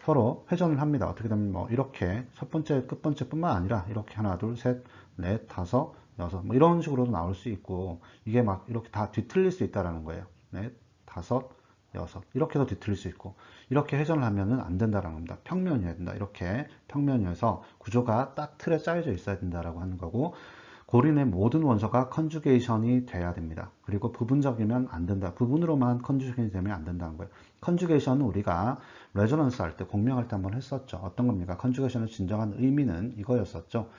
서로 회전을 합니다. 어떻게 되면 뭐 이렇게 첫 번째, 끝 번째뿐만 아니라 이렇게 하나, 둘, 셋, 넷, 다섯, 여섯 뭐 이런 식으로도 나올 수 있고 이게 막 이렇게 다 뒤틀릴 수 있다라는 거예요. 넷, 다섯, 여섯 이렇게도 뒤틀릴 수 있고 이렇게 회전을 하면은 안 된다라는 겁니다. 평면이어야 된다. 이렇게 평면이어서 구조가 딱 틀에 짜여져 있어야 된다라고 하는 거고 고린의 모든 원소가 컨주게이션이 돼야 됩니다. 그리고 부분적이면 안 된다. 부분으로만 컨주게이션이 되면 안 된다는 거예요. 컨주게이션은 우리가 레조넌스 할 때, 공명할 때 한번 했었죠. 어떤 겁니까? 컨주게이션의 진정한 의미는 이거였었죠.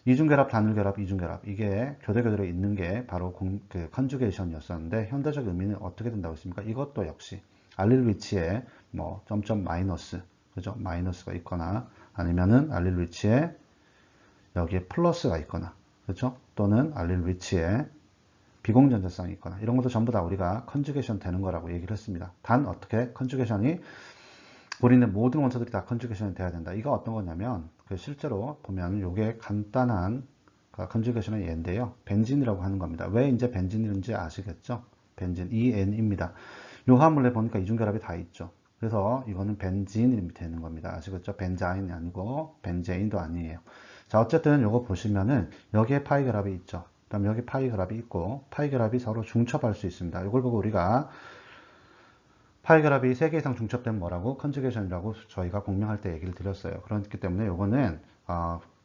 이중결합, 단일결합, 이중결합. 이게 교대교대로 있는 게 바로 그 컨주게이션이었었는데 현대적 의미는 어떻게 된다고 했습니까? 이것도 역시 알릴 위치에 뭐 점점 마이너스, 그죠? 마이너스가 있거나 아니면은 알릴 위치에 여기에 플러스가 있거나 그렇죠? 또는 알릴 위치에 비공전자성이 있거나 이런 것도 전부 다 우리가 컨주게이션 되는 거라고 얘기를 했습니다. 단 어떻게 컨주게이션이 우리는 모든 원소들이 다 컨주게이션이 돼야 된다. 이거 어떤 거냐면 실제로 보면 이게 간단한 컨주게이션의 예인데요. 벤진이라고 하는 겁니다. 왜 이제 벤진인지 아시겠죠? 벤진 EN입니다. 요 화합물에 보니까 이중결합이 다 있죠. 그래서 이거는 벤진이 되는 겁니다. 아시겠죠? 벤자인이 아니고 벤제인도 아니에요. 자, 어쨌든 요거 보시면은 여기에 파이 결합이 있죠. 그 다음에 여기 파이 결합이 있고 파이 결합이 서로 중첩할 수 있습니다. 이걸 보고 우리가 파이 결합이 3개 이상 중첩되면 뭐라고? 컨주게이션이라고 저희가 공명할 때 얘기를 드렸어요. 그렇기 때문에 요거는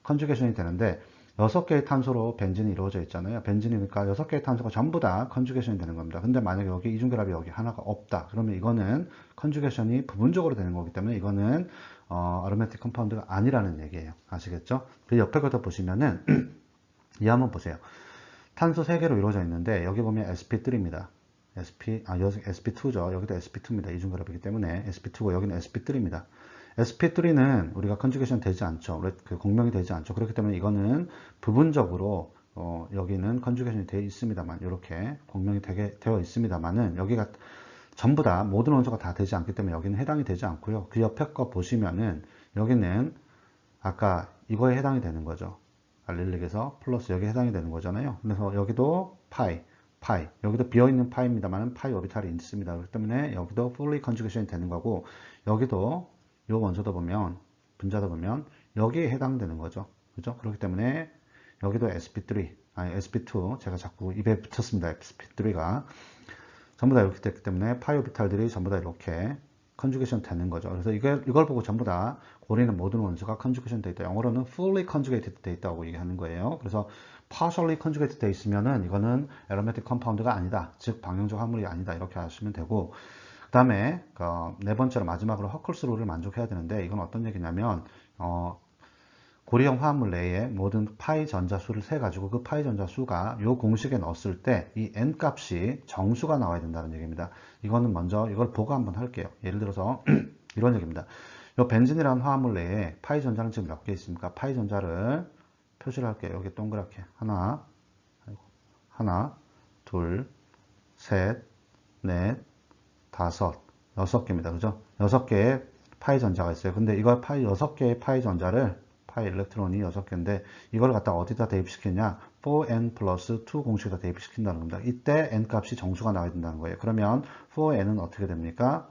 컨주게이션이 되는데 6개의 탄소로 벤진이 이루어져 있잖아요. 벤진이니까 6개의 탄소가 전부 다 컨주게이션이 되는 겁니다. 근데 만약에 여기 이중결합이 여기 하나가 없다. 그러면 이거는 컨주게이션이 부분적으로 되는 거기 때문에 이거는 아로매틱 컴파운드가 아니라는 얘기예요. 아시겠죠? 그 옆에 것도 보시면은 이 한번 보세요. 탄소 3개로 이루어져 있는데 여기 보면 sp3입니다. sp2죠. 여기도 sp2입니다. 이중결합이기 때문에 sp2고 여기는 sp3입니다. sp3는 우리가 컨주게이션 되지 않죠. 그 공명이 되지 않죠. 그렇기 때문에 이거는 부분적으로 여기는 컨주게이션이 되어 있습니다만 이렇게 공명이 되어 있습니다만은 여기가 전부 다 모든 원소가 다 되지 않기 때문에 여기는 해당이 되지 않고요. 그 옆에 거 보시면은 여기는 아까 이거에 해당이 되는 거죠. 알릴릭에서 플러스 여기에 해당이 되는 거잖아요. 그래서 여기도 파이 여기도 비어있는 파이입니다만 파이 오비탈이 있습니다. 그렇기 때문에 여기도 fully conjugation이 되는 거고 여기도 이 원소도 보면 분자도 보면 여기에 해당되는 거죠. 그죠? 그렇기 때문에 여기도 sp2 제가 자꾸 입에 붙였습니다. sp3가 전부 다 이렇게 됐기 때문에 파이 오비탈들이 전부 다 이렇게 컨주게이션 되는 거죠. 그래서 이걸 보고 전부 다 고리는 모든 원소가 컨주게이션 되어 있다. 영어로는 fully conjugated 되어 있다고 얘기하는 거예요. 그래서 partially conjugated 되어 있으면은 이거는 aromatic compound가 아니다. 즉 방향적 화합물이 아니다. 이렇게 하시면 되고 그 다음에 네 번째로 마지막으로 허클스 룰을 만족해야 되는데 이건 어떤 얘기냐면 고리형 화합물 내에 모든 파이 전자 수를 세 가지고 그 파이 전자 수가 이 공식에 넣었을 때 이 n 값이 정수가 나와야 된다는 얘기입니다. 이거는 먼저 이걸 보고 한번 할게요. 예를 들어서 이런 얘기입니다. 이 벤진이라는 화합물 내에 파이 전자는 지금 몇 개 있습니까? 파이 전자를 표시를 할게요. 여기 동그랗게 하나, 둘, 셋, 넷, 다섯, 6개입니다. 그죠? 6개의 파이 전자가 있어요. 근데 이걸 6개의 파이 전자를 파이 일렉트론이 6개인데 이걸 갖다 어디다 대입시키냐 4n 플러스 2 공식에다 대입시킨다는 겁니다. 이때 n 값이 정수가 나와야 된다는 거예요. 그러면 4n은 어떻게 됩니까?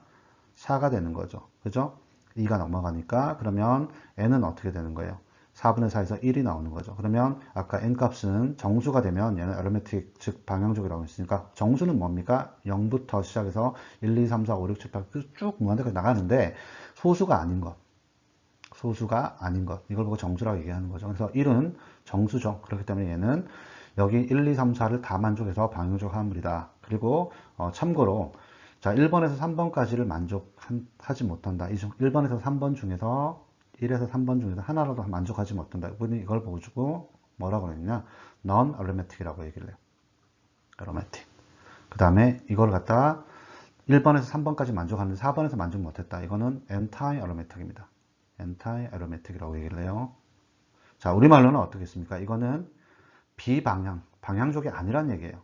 4가 되는 거죠. 그죠? 2가 넘어가니까 그러면 n은 어떻게 되는 거예요? 4분의 4에서 1이 나오는 거죠. 그러면 아까 n값은 정수가 되면 얘는 arithmetic, 즉 방향족이라고 했으니까 정수는 뭡니까? 0부터 시작해서 1, 2, 3, 4, 5, 6, 7, 8 쭉 무한대까지 나가는데 소수가 아닌 것. 소수가 아닌 것. 이걸 보고 정수라고 얘기하는 거죠. 그래서 1은 정수죠. 그렇기 때문에 얘는 여기 1, 2, 3, 4를 다 만족해서 방향족 화합물이다. 그리고 참고로 자 1번에서 3번까지를 만족하지 못한다. 1번에서 3번 중에서 1에서 3번 중에서 하나라도 만족하지 못한다. 이걸 보고 뭐라고 그랬냐? non-arithmetic이라고 얘기를 해요. arithmetic. 그 다음에 이걸 갖다 1번에서 3번까지 만족하는데 4번에서 만족 못했다. 이거는 anti-arithmetic입니다. anti-arithmetic이라고 얘기를 해요. 자, 우리말로는 어떻겠습니까? 이거는 방향족이 아니란 얘기예요.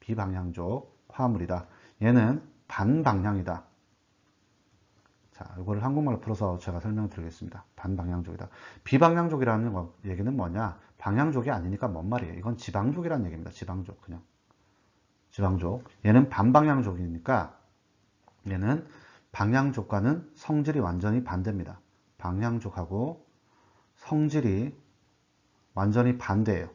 비방향족 화합물이다. 얘는 반방향이다. 자, 이거를 한국말로 풀어서 제가 설명드리겠습니다. 반방향족이다. 비방향족이라는 얘기는 뭐냐? 방향족이 아니니까 뭔 말이에요? 이건 지방족이라는 얘기입니다. 지방족, 그냥. 지방족. 얘는 반방향족이니까 얘는 방향족과는 성질이 완전히 반대입니다. 방향족하고 성질이 완전히 반대예요.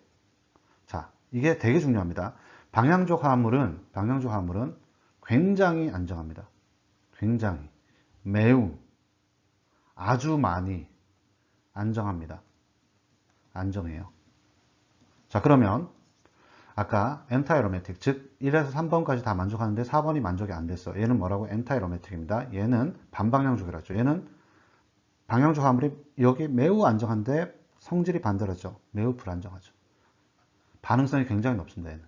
자, 이게 되게 중요합니다. 방향족 화합물은 굉장히 안정합니다. 굉장히, 매우, 아주 많이 안정합니다. 안정해요. 자, 그러면 아까 엔타이로매틱, 즉 1에서 3번까지 다 만족하는데 4번이 만족이 안 됐어. 얘는 뭐라고? 엔타이로매틱입니다. 얘는 반방향족이라 했죠. 얘는 방향족 화합물이 여기 매우 안정한데 성질이 반대로죠. 매우 불안정하죠. 반응성이 굉장히 높습니다. 얘는.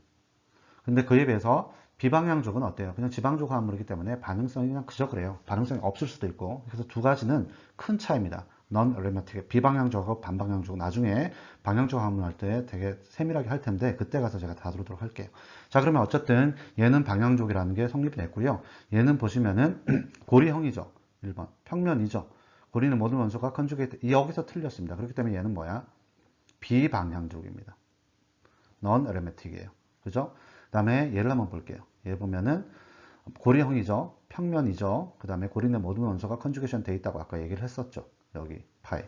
근데 그에 비해서 비방향족은 어때요? 그냥 지방족 화합물이기 때문에 반응성이 그냥 그저 그래요. 반응성이 없을 수도 있고. 그래서 두 가지는 큰 차이입니다. non-arithmetic, 비방향족하고 반방향족. 나중에 방향족 화합물 할 때 되게 세밀하게 할 텐데 그때 가서 제가 다루도록 할게요. 자, 그러면 어쨌든 얘는 방향족이라는 게 성립이 됐고요. 얘는 보시면은 고리형이죠. 1번. 평면이죠. 고리는 모든 원소가 컨주게이트. 여기서 틀렸습니다. 그렇기 때문에 얘는 뭐야? 비방향족입니다. non-arithmetic이에요. 그죠? 그 다음에 얘를 한번 볼게요. 얘 보면은 고리형이죠. 평면이죠. 그 다음에 고리는 모든 원소가 컨주게이션 돼 있다고 아까 얘기를 했었죠. 여기 파이,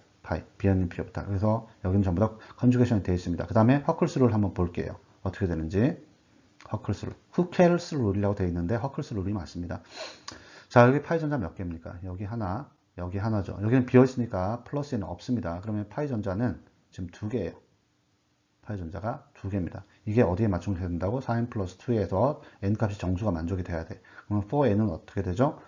비언님 피어부터. 그래서 여기는 전부 다 컨주게이션이 돼 있습니다. 그 다음에 허클스 룰 한번 볼게요. 어떻게 되는지. 허클스 룰. 후켈스 룰이라고 되어 있는데 허클스 룰이 맞습니다. 자, 여기 파이 전자 몇 개입니까? 여기 하나, 여기 하나죠. 여기는 비어 있으니까 플러스는 없습니다. 그러면 파이 전자는 지금 두 개예요. 파이 전자가 두 개입니다. 이게 어디에 맞춰야 된다고? 4n 플러스 2에서 n 값이 정수가 만족이 돼야 돼. 그러면 4n은 어떻게 되죠?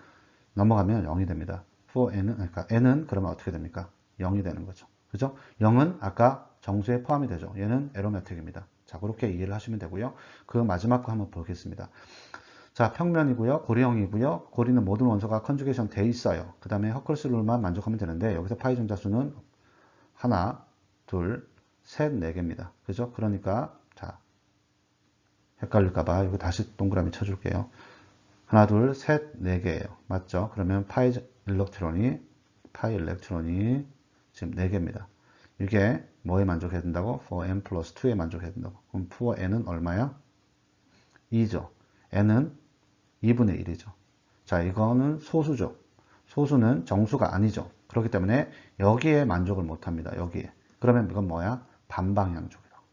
넘어가면 0이 됩니다. 4n은, 그러니까 n은 그러면 어떻게 됩니까? 0이 되는 거죠. 그죠? 0은 아까 정수에 포함이 되죠. 얘는 에로메틱입니다. 자, 그렇게 이해를 하시면 되고요. 그 마지막 거 한번 보겠습니다. 자, 평면이고요. 고리형이고요. 고리는 모든 원소가 컨주게이션 돼 있어요. 그 다음에 허클스 룰만 만족하면 되는데 여기서 파이 전자 수는 하나, 둘, 셋, 네 개입니다. 그죠? 그러니까 자, 헷갈릴까봐 이거 다시 동그라미 쳐줄게요. 하나, 둘, 셋, 네 개예요. 맞죠? 그러면 파이 일렉트론이 지금 네 개입니다. 이게 뭐에 만족해야 된다고? 4n 플러스 2에 만족해야 된다고. 그럼 4n은 얼마야? 2죠. n은 2분의 1이죠. 자, 이거는 소수죠. 소수는 정수가 아니죠. 그렇기 때문에 여기에 만족을 못합니다. 여기에. 그러면 이건 뭐야? 반방향족이라고.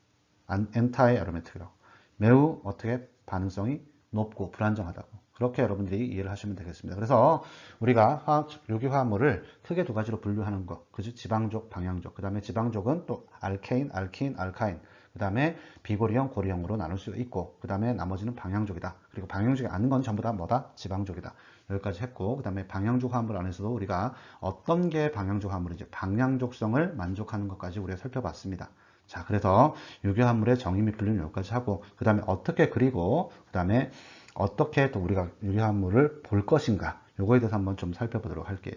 anti-arithmetic이라고. 매우 어떻게 반응성이 높고 불안정하다고. 그렇게 여러분들이 이해를 하시면 되겠습니다. 그래서 우리가 유기화합물을 크게 두 가지로 분류하는 것. 그죠? 지방족, 방향족. 그 다음에 지방족은 또 알케인, 알킨, 알카인. 그 다음에 비고리형, 고리형으로 나눌 수 있고, 그 다음에 나머지는 방향족이다. 그리고 방향족이 아닌 건 전부 다 뭐다? 지방족이다. 여기까지 했고, 그 다음에 방향족 화합물 안에서도 우리가 어떤 게 방향족 화합물인지 방향족성을 만족하는 것까지 우리가 살펴봤습니다. 자, 그래서 유기화합물의 정의 및 분류는 여기까지 하고, 그 다음에 어떻게 그리고, 그 다음에 어떻게 또 우리가 유기화합물을 볼 것인가, 요거에 대해서 한번 좀 살펴보도록 할게요.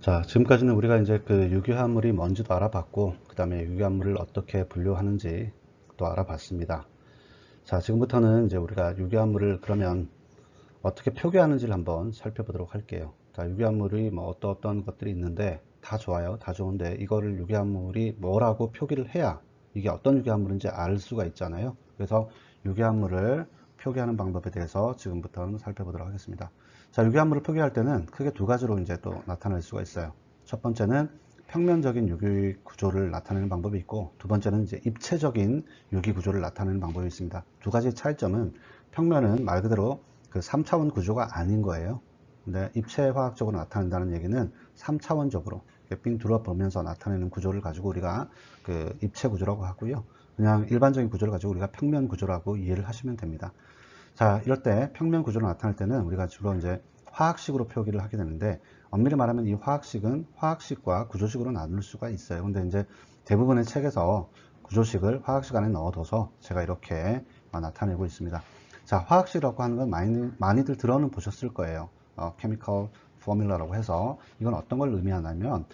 자, 지금까지는 우리가 이제 그 유기화합물이 뭔지도 알아봤고, 그 다음에 유기화합물을 어떻게 분류하는지 또 알아봤습니다. 자, 지금부터는 이제 우리가 유기화합물을 그러면 어떻게 표기하는지를 한번 살펴보도록 할게요. 자, 유기화합물이 뭐 어떤 것들이 있는데 다 좋아요. 다 좋은데 이거를 유기화합물이 뭐라고 표기를 해야 이게 어떤 유기화합물인지 알 수가 있잖아요. 그래서 유기화합물을 표기하는 방법에 대해서 지금부터는 살펴보도록 하겠습니다. 자, 유기화합물을 표기할 때는 크게 두 가지로 이제 또 나타낼 수가 있어요. 첫 번째는 평면적인 유기 구조를 나타내는 방법이 있고, 두 번째는 이제 입체적인 유기 구조를 나타내는 방법이 있습니다. 두 가지 차이점은, 평면은 말 그대로 그 3차원 구조가 아닌 거예요. 근데 입체화학적으로 나타낸다는 얘기는 3차원적으로 빙 둘러보면서 나타내는 구조를 가지고 우리가 그 입체 구조라고 하고요. 그냥 일반적인 구조를 가지고 우리가 평면 구조라고 이해를 하시면 됩니다. 자, 이럴 때 평면 구조를 나타낼 때는 우리가 주로 이제 화학식으로 표기를 하게 되는데, 엄밀히 말하면 이 화학식은 화학식과 구조식으로 나눌 수가 있어요. 근데 이제 대부분의 책에서 구조식을 화학식 안에 넣어둬서 제가 이렇게 나타내고 있습니다. 자, 화학식이라고 하는 건 많이들 들어는 보셨을 거예요. chemical formula라고 해서, 이건 어떤 걸 의미하냐면,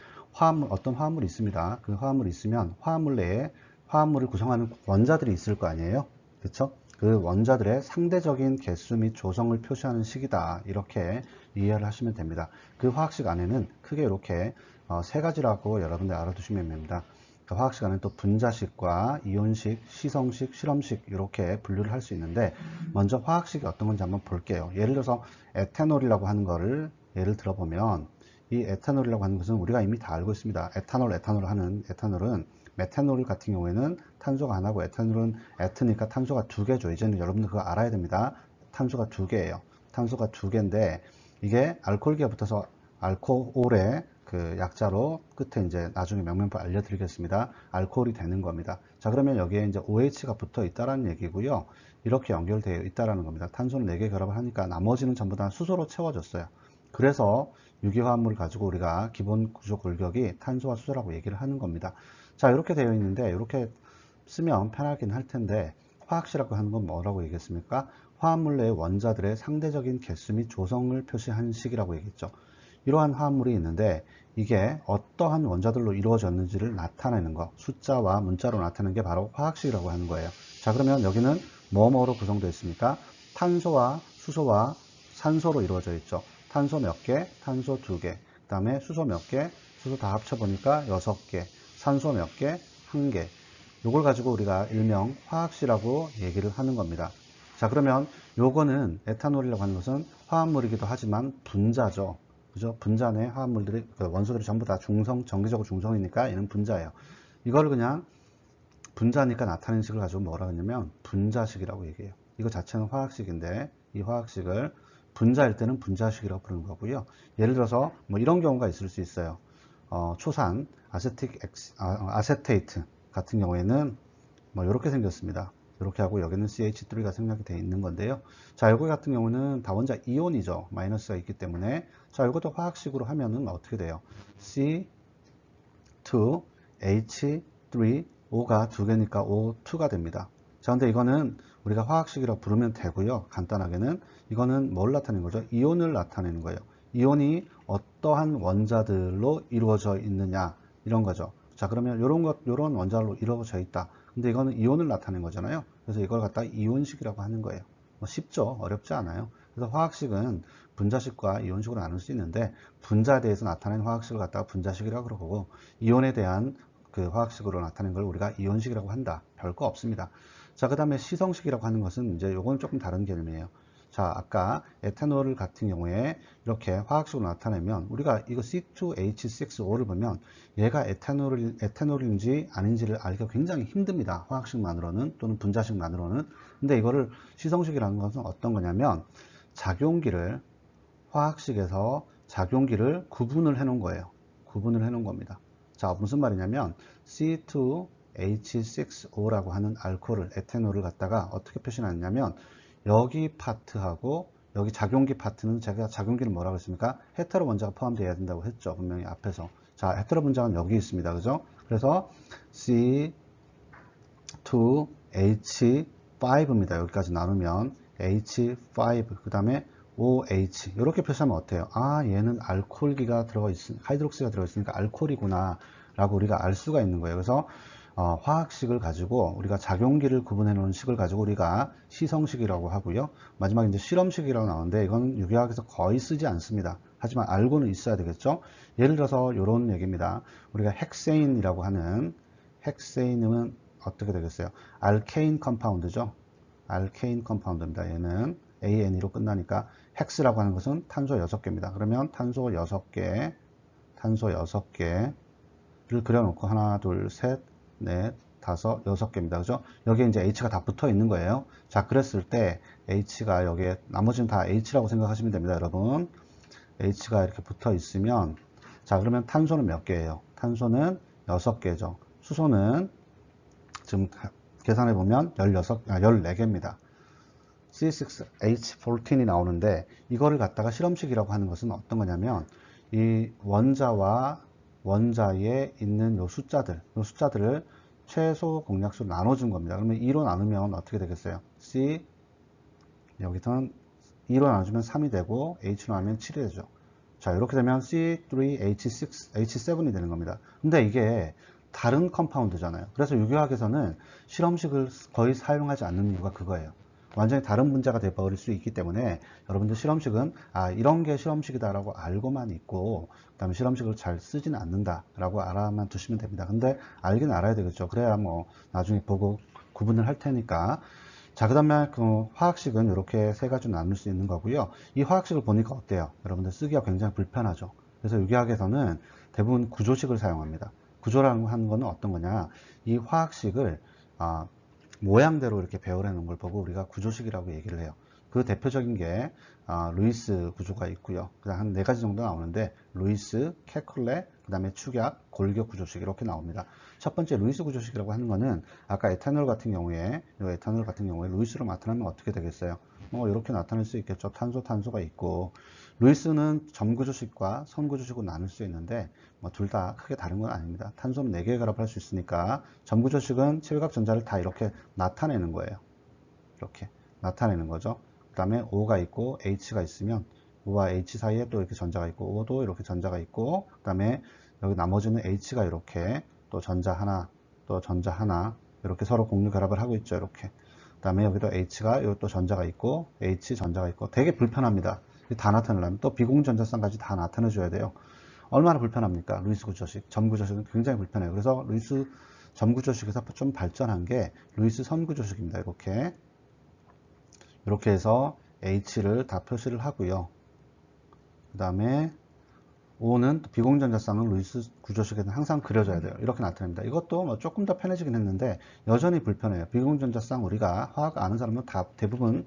어떤 화합물이 있습니다. 그 화합물이 있으면 화합물 내에 화합물을 구성하는 원자들이 있을 거 아니에요. 그렇죠? 그 원자들의 상대적인 개수 및 조성을 표시하는 식이다, 이렇게 이해를 하시면 됩니다. 그 화학식 안에는 크게 이렇게 세 가지라고 여러분들 알아두시면 됩니다. 그 화학식 안에는 또 분자식과 이온식, 시성식, 실험식 이렇게 분류를 할 수 있는데, 먼저 화학식이 어떤 건지 한번 볼게요. 예를 들어서 에탄올이라고 하는 거를 예를 들어보면, 이 에탄올이라고 하는 것은 우리가 이미 다 알고 있습니다. 에탄올은 메탄올 같은 경우에는 탄소가 하나고, 에탄올은 에트니까 탄소가 두 개죠. 이제는 여러분들 그거 알아야 됩니다. 탄소가 두 개예요. 탄소가 두 개인데, 이게 알코올기가 붙어서 알코올의 그 약자로 끝에 이제 나중에 명명표 알려드리겠습니다. 알코올이 되는 겁니다. 자, 그러면 여기에 이제 OH가 붙어 있다라는 얘기고요. 이렇게 연결되어 있다라는 겁니다. 탄소는 4개 결합을 하니까 나머지는 전부 다 수소로 채워졌어요. 그래서 유기화합물을 가지고 우리가 기본 구조 골격이 탄소와 수소라고 얘기를 하는 겁니다. 자, 이렇게 되어 있는데, 이렇게 쓰면 편하긴 할 텐데, 화학식이라고 하는 건 뭐라고 얘기했습니까? 화합물 내의 원자들의 상대적인 개수 및 조성을 표시한 식이라고 얘기했죠. 이러한 화합물이 있는데, 이게 어떠한 원자들로 이루어졌는지를 나타내는 거, 숫자와 문자로 나타내는 게 바로 화학식이라고 하는 거예요. 자, 그러면 여기는 뭐뭐로 구성되어 있습니까? 탄소와 수소와 산소로 이루어져 있죠. 탄소 몇 개? 탄소 2개. 그 다음에 수소 몇 개? 수소 다 합쳐보니까 6개. 산소 몇 개? 1개. 요걸 가지고 우리가 일명 화학식이라고 얘기를 하는 겁니다. 자, 그러면 요거는 에탄올이라고 하는 것은 화합물이기도 하지만 분자죠. 그죠? 분자 내 화합물들이, 원소들이 전부 다 정기적으로 중성이니까 얘는 분자예요. 이걸 그냥 분자니까 나타내는 식을 가지고 뭐라 하냐면 분자식이라고 얘기해요. 이거 자체는 화학식인데, 이 화학식을 분자일 때는 분자식이라고 부르는 거고요. 예를 들어서 뭐 이런 경우가 있을 수 있어요. 초산 아세테이트 같은 경우에는 뭐 이렇게 생겼습니다. 이렇게 하고 여기는 CH3가 생략이 되어 있는 건데요. 자, 여기 같은 경우는 다원자 이온이죠. 마이너스가 있기 때문에. 자, 이것도 화학식으로 하면은 어떻게 돼요? C2H3, O가 두 개니까 O2가 됩니다. 자, 근데 이거는 우리가 화학식이라고 부르면 되고요. 간단하게는 이거는 뭘 나타내는 거죠? 이온을 나타내는 거예요. 이온이 어떠한 원자들로 이루어져 있느냐, 이런 거죠. 자, 그러면 요런 원자로 이루어져 있다. 근데 이거는 이온을 나타낸 거잖아요. 그래서 이걸 갖다가 이온식이라고 하는 거예요. 뭐 쉽죠? 어렵지 않아요. 그래서 화학식은 분자식과 이온식으로 나눌 수 있는데, 분자에 대해서 나타낸 화학식을 갖다가 분자식이라고 그러고, 이온에 대한 그 화학식으로 나타낸 걸 우리가 이온식이라고 한다. 별거 없습니다. 자, 그 다음에 시성식이라고 하는 것은 이제 요건 조금 다른 개념이에요. 자, 아까 에탄올 같은 경우에 이렇게 화학식으로 나타내면 우리가 이거 C2H6O를 보면 얘가 에탄올인지 아닌지를 알기가 굉장히 힘듭니다. 화학식만으로는, 또는 분자식만으로는. 근데 이거를 시성식이라는 것은 어떤 거냐면, 화학식에서 작용기를 구분을 해 놓은 거예요. 구분을 해 놓은 겁니다. 자, 무슨 말이냐면 C2H6O라고 하는 알코올을, 에탄올을 갖다가 어떻게 표시하냐면, 여기 파트하고 여기 작용기 파트는, 제가 작용기를 뭐라고 했습니까? 헤테로 원자가 포함되어야 된다고 했죠. 분명히 앞에서. 자, 헤테로 분자는 여기 있습니다. 그죠? 그래서 C2H5입니다. 여기까지 나누면 H5, 그 다음에 OH. 이렇게 표시하면 어때요? 아, 얘는 알코올기가 하이드록시가 들어있으니까 알코올이구나 라고 우리가 알 수가 있는 거예요. 그래서 화학식을 가지고 우리가 작용기를 구분해 놓은 식을 가지고 우리가 시성식이라고 하고요. 마지막에 이제 실험식이라고 나오는데, 이건 유기화학에서 거의 쓰지 않습니다. 하지만 알고는 있어야 되겠죠. 예를 들어서 이런 얘기입니다. 우리가 헥세인이라고 하는, 헥세인은 어떻게 되겠어요? 알케인 컴파운드죠. 알케인 컴파운드입니다. 얘는 ANE로 끝나니까, 헥스라고 하는 것은 탄소 6개입니다. 그러면 탄소 6개, 그려놓고 하나, 둘, 셋, 넷, 다섯, 여섯 개입니다. 그죠? 여기에 이제 H가 다 붙어 있는 거예요. 자, 그랬을 때 H가 여기에 나머지는 다 H라고 생각하시면 됩니다, 여러분. H가 이렇게 붙어 있으면 자, 그러면 탄소는 몇 개예요? 탄소는 6개죠. 수소는 지금 계산해 보면 14개입니다. C6H14이 나오는데 이거를 갖다가 실험식이라고 하는 것은 어떤 거냐면 이 원자와 원자에 있는 요 숫자들을 최소 공약수로 나눠준 겁니다. 그러면 2로 나누면 어떻게 되겠어요? C 여기서는 2로 나눠주면 3이 되고 H로 나누면 7이 되죠. 자, 이렇게 되면 C3H6, H7이 되는 겁니다. 근데 이게 다른 컴파운드잖아요. 그래서 유기화학에서는 실험식을 거의 사용하지 않는 이유가 그거예요. 완전히 다른 분자가 되어버릴 수 있기 때문에 여러분들 실험식은 이런 게 실험식이다라고 알고만 있고 그 다음에 실험식을 잘 쓰지는 않는다라고 알아만 두시면 됩니다. 근데 알긴 알아야 되겠죠. 그래야 뭐 나중에 보고 구분을 할 테니까. 자, 그 다음에 그 화학식은 이렇게 세 가지로 나눌 수 있는 거고요. 이 화학식을 보니까 어때요? 여러분들 쓰기가 굉장히 불편하죠. 그래서 유기학에서는 대부분 구조식을 사용합니다. 구조라는 하는 거는 어떤 거냐? 이 화학식을 모양대로 이렇게 배열해 놓은 걸 보고 우리가 구조식이라고 얘기를 해요. 그 대표적인 게 루이스 구조가 있고요. 그다음 한 4가지 정도 나오는데 루이스, 케쿨레, 그 다음에 축약, 골격 구조식 이렇게 나옵니다. 첫 번째 루이스 구조식이라고 하는 거는 아까 에탄올 같은 경우에 루이스로 나타나면 어떻게 되겠어요? 이렇게 나타낼 수 있겠죠. 탄소가 있고 루이스는 점구조식과 선구조식으로 나눌 수 있는데 둘 다 크게 다른 건 아닙니다. 탄소는 4개의 결합을 할 수 있으니까 점구조식은 체외각 전자를 다 이렇게 나타내는 거예요. 이렇게 나타내는 거죠. 그 다음에 O가 있고 H가 있으면 O와 H 사이에 또 이렇게 전자가 있고 O도 이렇게 전자가 있고 그 다음에 여기 나머지는 H가 이렇게 또 전자 하나 또 전자 하나 이렇게 서로 공유 결합을 하고 있죠. 이렇게 그 다음에 여기도 H가 여기 또 전자가 있고 H 전자가 있고 되게 불편합니다. 다 나타내려면 또 비공전자쌍까지 다 나타내 줘야 돼요. 얼마나 불편합니까? 루이스 구조식, 점구조식은 굉장히 불편해요. 그래서 루이스 점구조식에서 좀 발전한 게 루이스 선구조식입니다. 이렇게 해서 H를 다 표시를 하고요. 그 다음에 O는 비공전자쌍은 루이스 구조식에는 항상 그려져야 돼요. 이렇게 나타납니다. 이것도 뭐 조금 더 편해지긴 했는데 여전히 불편해요. 비공전자쌍 우리가 화학 아는 사람은 다 대부분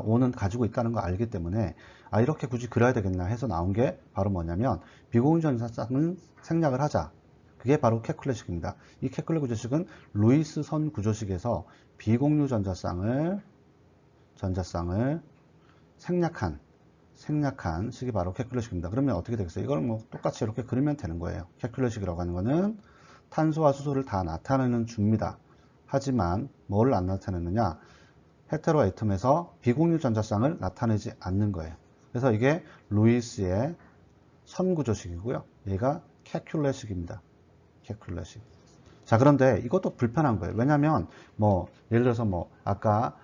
O는 가지고 있다는 거 알기 때문에 이렇게 굳이 그려야 되겠나 해서 나온 게 바로 뭐냐면 비공전자쌍은 생략을 하자. 그게 바로 케쿨레식입니다. 이 케쿨레 구조식은 루이스 선 구조식에서 비공유 전자쌍을 생략한 식이 바로 케쿨레식입니다. 그러면 어떻게 되겠어요? 이걸 뭐 똑같이 이렇게 그리면 되는 거예요. 케쿨레식이라고 하는 거는 탄소와 수소를 다 나타내는 줍니다. 하지만 뭐를 안 나타내느냐? 헤테로 애텀에서 비공유 전자쌍을 나타내지 않는 거예요. 그래서 이게 루이스의 선구조식이고요. 얘가 케큘레식입니다. 케큘레식. 자, 그런데 이것도 불편한 거예요. 왜냐하면 예를 들어서 아까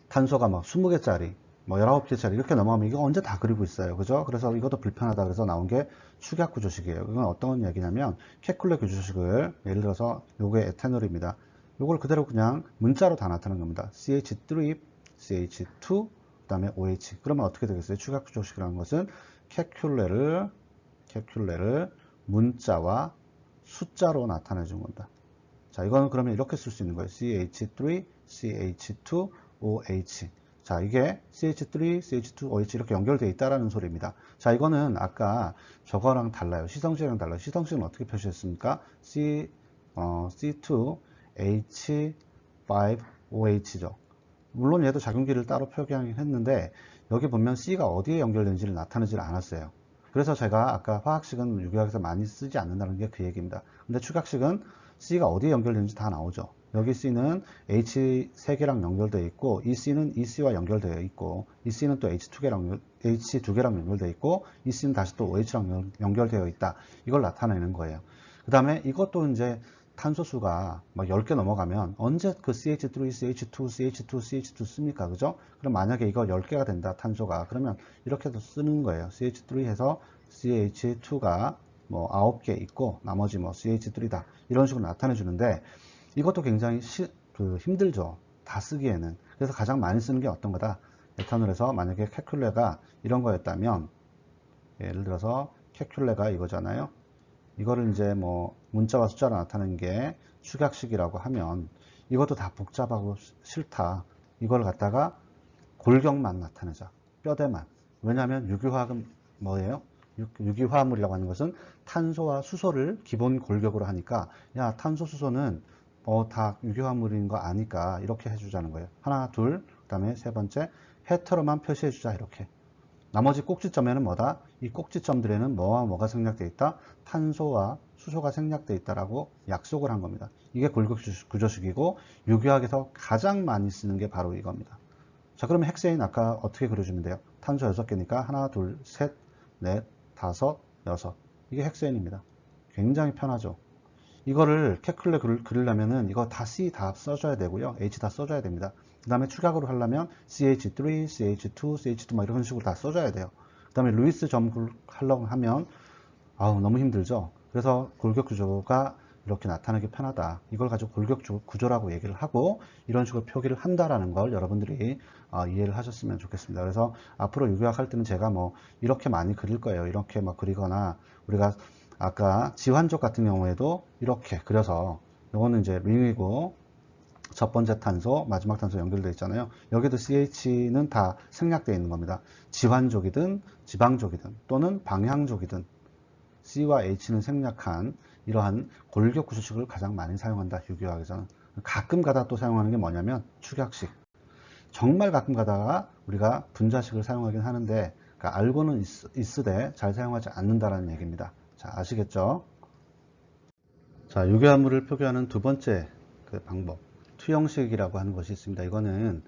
탄소가 20개짜리 19개짜리 이렇게 넘어가면 이거 언제 다 그리고 있어요. 그죠? 그래서 이것도 불편하다 그래서 나온 게 축약 구조식이에요. 이건 어떤 얘기냐면 케쿨레 구조식을 예를 들어서 요게 에탄올입니다. 요걸 그대로 그냥 문자로 다 나타내는 겁니다. CH3, CH2, 그 다음에 OH. 그러면 어떻게 되겠어요? 축약 구조식이라는 것은 케큘레를 문자와 숫자로 나타내 준 겁니다. 자, 이거는 그러면 이렇게 쓸 수 있는 거예요. CH3, CH2, OH. 자, 이게 CH3, CH2, OH 이렇게 연결되어 있다라는 소리입니다. 자, 이거는 아까 저거랑 달라요. 시성식이랑 달라요. 시성식은 어떻게 표시했습니까? C2, H5, OH죠. 물론 얘도 작용기를 따로 표기하긴 했는데 여기 보면 C가 어디에 연결된지를 나타내질 않았어요. 그래서 제가 아까 화학식은 유기학에서 많이 쓰지 않는다는 게 그 얘기입니다. 근데 축약식은 C가 어디에 연결되는지 다 나오죠. 여기 C는 H 3개랑 연결되어 있고 이 C는 이 C와 연결되어 있고 이 C는 또 H 2개랑 연결되어 있고 이 C는 다시 또 OH랑 연결되어 있다. 이걸 나타내는 거예요. 그 다음에 이것도 이제 탄소수가 막 10개 넘어가면 언제 그 CH3, CH2, CH2, CH2 씁니까? 그죠? 그럼 만약에 이거 10개가 된다, 탄소가. 그러면 이렇게도 쓰는 거예요. CH3 해서 CH2가 9개 있고 나머지 CH3다. 이런 식으로 나타내 주는데 이것도 굉장히 힘들죠. 다 쓰기에는. 그래서 가장 많이 쓰는 게 어떤 거다? 에탄올에서 만약에 케큘레가 이런 거였다면 예를 들어서 케큘레가 이거잖아요. 이거를 이제 뭐 문자와 숫자로 나타내는 게 축약식이라고 하면 이것도 다 복잡하고 싫다. 이걸 갖다가 골격만 나타내자. 뼈대만. 왜냐하면 유기화학은 뭐예요? 유기화합물이라고 하는 것은 탄소와 수소를 기본 골격으로 하니까 야 탄소 수소는 다 유기화합물인 거 아니까 이렇게 해주자는 거예요. 하나 둘 그 다음에 세 번째 헤테로만 표시해주자 이렇게. 나머지 꼭지점에는 뭐다? 이 꼭지점들에는 뭐와 뭐가 생략되어 있다? 탄소와 수소가 생략되어 있다라고 약속을 한 겁니다. 이게 골격 구조식이고 유기화학에서 가장 많이 쓰는 게 바로 이겁니다. 자, 그러면 헥세인 아까 어떻게 그려주면 돼요? 탄소 6개니까 하나, 둘, 셋, 넷, 다섯, 여섯. 이게 헥세인입니다. 굉장히 편하죠. 이거를 캐큘레 그리려면은 이거 다 C 다 써줘야 되고요. H 다 써줘야 됩니다. 그 다음에 축약으로 하려면 CH3, CH2, CH2 막 이런 식으로 다 써줘야 돼요. 그 다음에 루이스 점 하려고 하면 너무 힘들죠. 그래서 골격 구조가 이렇게 나타나기 편하다. 이걸 가지고 골격 구조라고 얘기를 하고 이런 식으로 표기를 한다라는 걸 여러분들이 이해를 하셨으면 좋겠습니다. 그래서 앞으로 유기화학 할 때는 제가 뭐 이렇게 많이 그릴 거예요. 이렇게 막 그리거나 우리가 아까 지환족 같은 경우에도 이렇게 그려서 이거는 이제 링이고 첫 번째 탄소, 마지막 탄소 연결되어 있잖아요. 여기도 CH는 다 생략되어 있는 겁니다. 지환족이든 지방족이든 또는 방향족이든 C와 H는 생략한 이러한 골격 구조식을 가장 많이 사용한다. 유기화학에서는. 가끔 가다 또 사용하는 게 뭐냐면 축약식. 정말 가끔 가다가 우리가 분자식을 사용하긴 하는데 그러니까 알고는 있으되 잘 사용하지 않는다라는 얘기입니다. 자, 아시겠죠? 자, 유기화합물을 표기하는 두 번째 그 방법, 투영식이라고 하는 것이 있습니다. 이거는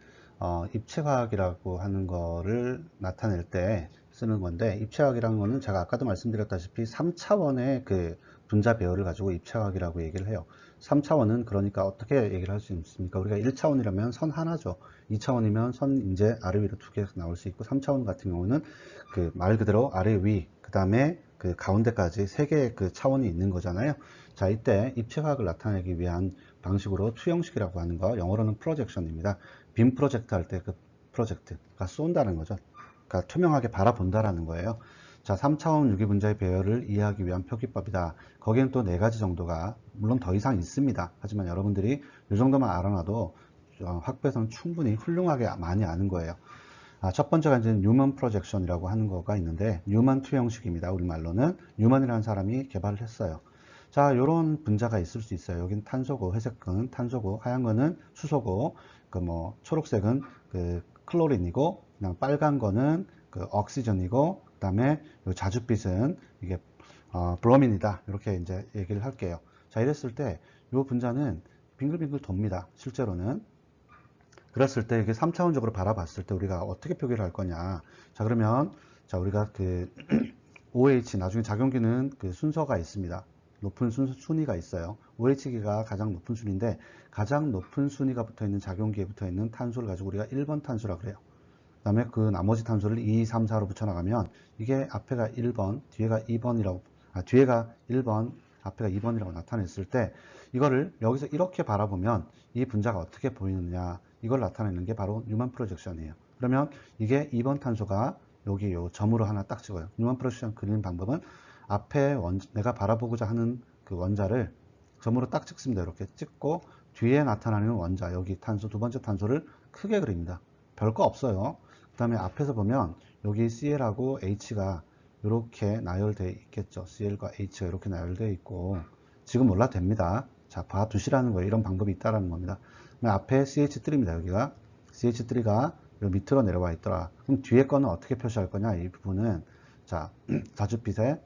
입체화학이라고 하는 거를 나타낼 때 쓰는 건데, 입체화학이라는 거는 제가 아까도 말씀드렸다시피 3차원의 그 분자 배열을 가지고 입체화학이라고 얘기를 해요. 3차원은 그러니까 어떻게 얘기를 할 수 있습니까? 우리가 1차원이라면 선 하나죠. 2차원이면 선 이제 아래 위로 두 개 나올 수 있고, 3차원 같은 경우는 그 말 그대로 아래 위, 그 다음에 그 가운데까지 세 개의 그 차원이 있는 거잖아요. 자, 이때 입체화학을 나타내기 위한 방식으로 투영식이라고 하는 거, 영어로는 프로젝션입니다. 빔 프로젝트 할 때 그 프로젝트가 쏜다는 거죠. 그러니까 투명하게 바라본다라는 거예요. 자, 3차원 유기분자의 배열을 이해하기 위한 표기법이다. 거기엔 또 네 가지 정도가 물론 더 이상 있습니다. 하지만 여러분들이 이 정도만 알아놔도 학부에서는 충분히 훌륭하게 많이 아는 거예요. 첫 번째가 이제 뉴먼 프로젝션이라고 하는 거가 있는데, 뉴먼 투영식입니다. 우리말로는 뉴먼이라는 사람이 개발을 했어요. 자, 요런 분자가 있을 수 있어요. 여긴 탄소고, 회색은 탄소고, 하얀 거는 수소고, 그 뭐 초록색은 그 클로린이고, 그냥 빨간 거는 그 옥시전이고, 그다음에 요 자줏빛은 이게 브로민이다. 이렇게 이제 얘기를 할게요. 자, 이랬을 때 요 분자는 빙글빙글 돕니다. 실제로는. 그랬을 때 이게 3차원적으로 바라봤을 때 우리가 어떻게 표기를 할 거냐. 자, 그러면 자, 우리가 그 OH 나중에 작용기는 그 순서가 있습니다. 높은 순위가 있어요. OH기가 가장 높은 순위인데 가장 높은 순위가 붙어 있는 작용기에 붙어 있는 탄소를 가지고 우리가 1번 탄소라 그래요. 그 다음에 그 나머지 탄소를 2, 3, 4로 붙여나가면 이게 앞에가 1번, 뒤에가 2번이라고, 뒤에가 1번, 앞에가 2번이라고 나타냈을 때 이거를 여기서 이렇게 바라보면 이 분자가 어떻게 보이느냐 이걸 나타내는 게 바로 뉴먼 프로젝션이에요. 그러면 이게 2번 탄소가 여기 요 점으로 하나 딱 찍어요. 뉴먼 프로젝션 그리는 방법은 앞에 내가 바라보고자 하는 그 원자를 점으로 딱 찍습니다. 이렇게 찍고 뒤에 나타나는 원자, 여기 탄소 두 번째 탄소를 크게 그립니다. 별거 없어요. 그 다음에 앞에서 보면 여기 CL하고 H가 이렇게 나열되어 있겠죠. CL과 H가 이렇게 나열되어 있고 지금 몰라도 됩니다. 자, 봐두시라는 거예요. 이런 방법이 있다라는 겁니다. 앞에 CH3입니다. 여기가 CH3가 밑으로 내려와 있더라. 그럼 뒤에 거는 어떻게 표시할 거냐? 이 부분은 자, 자줏빛에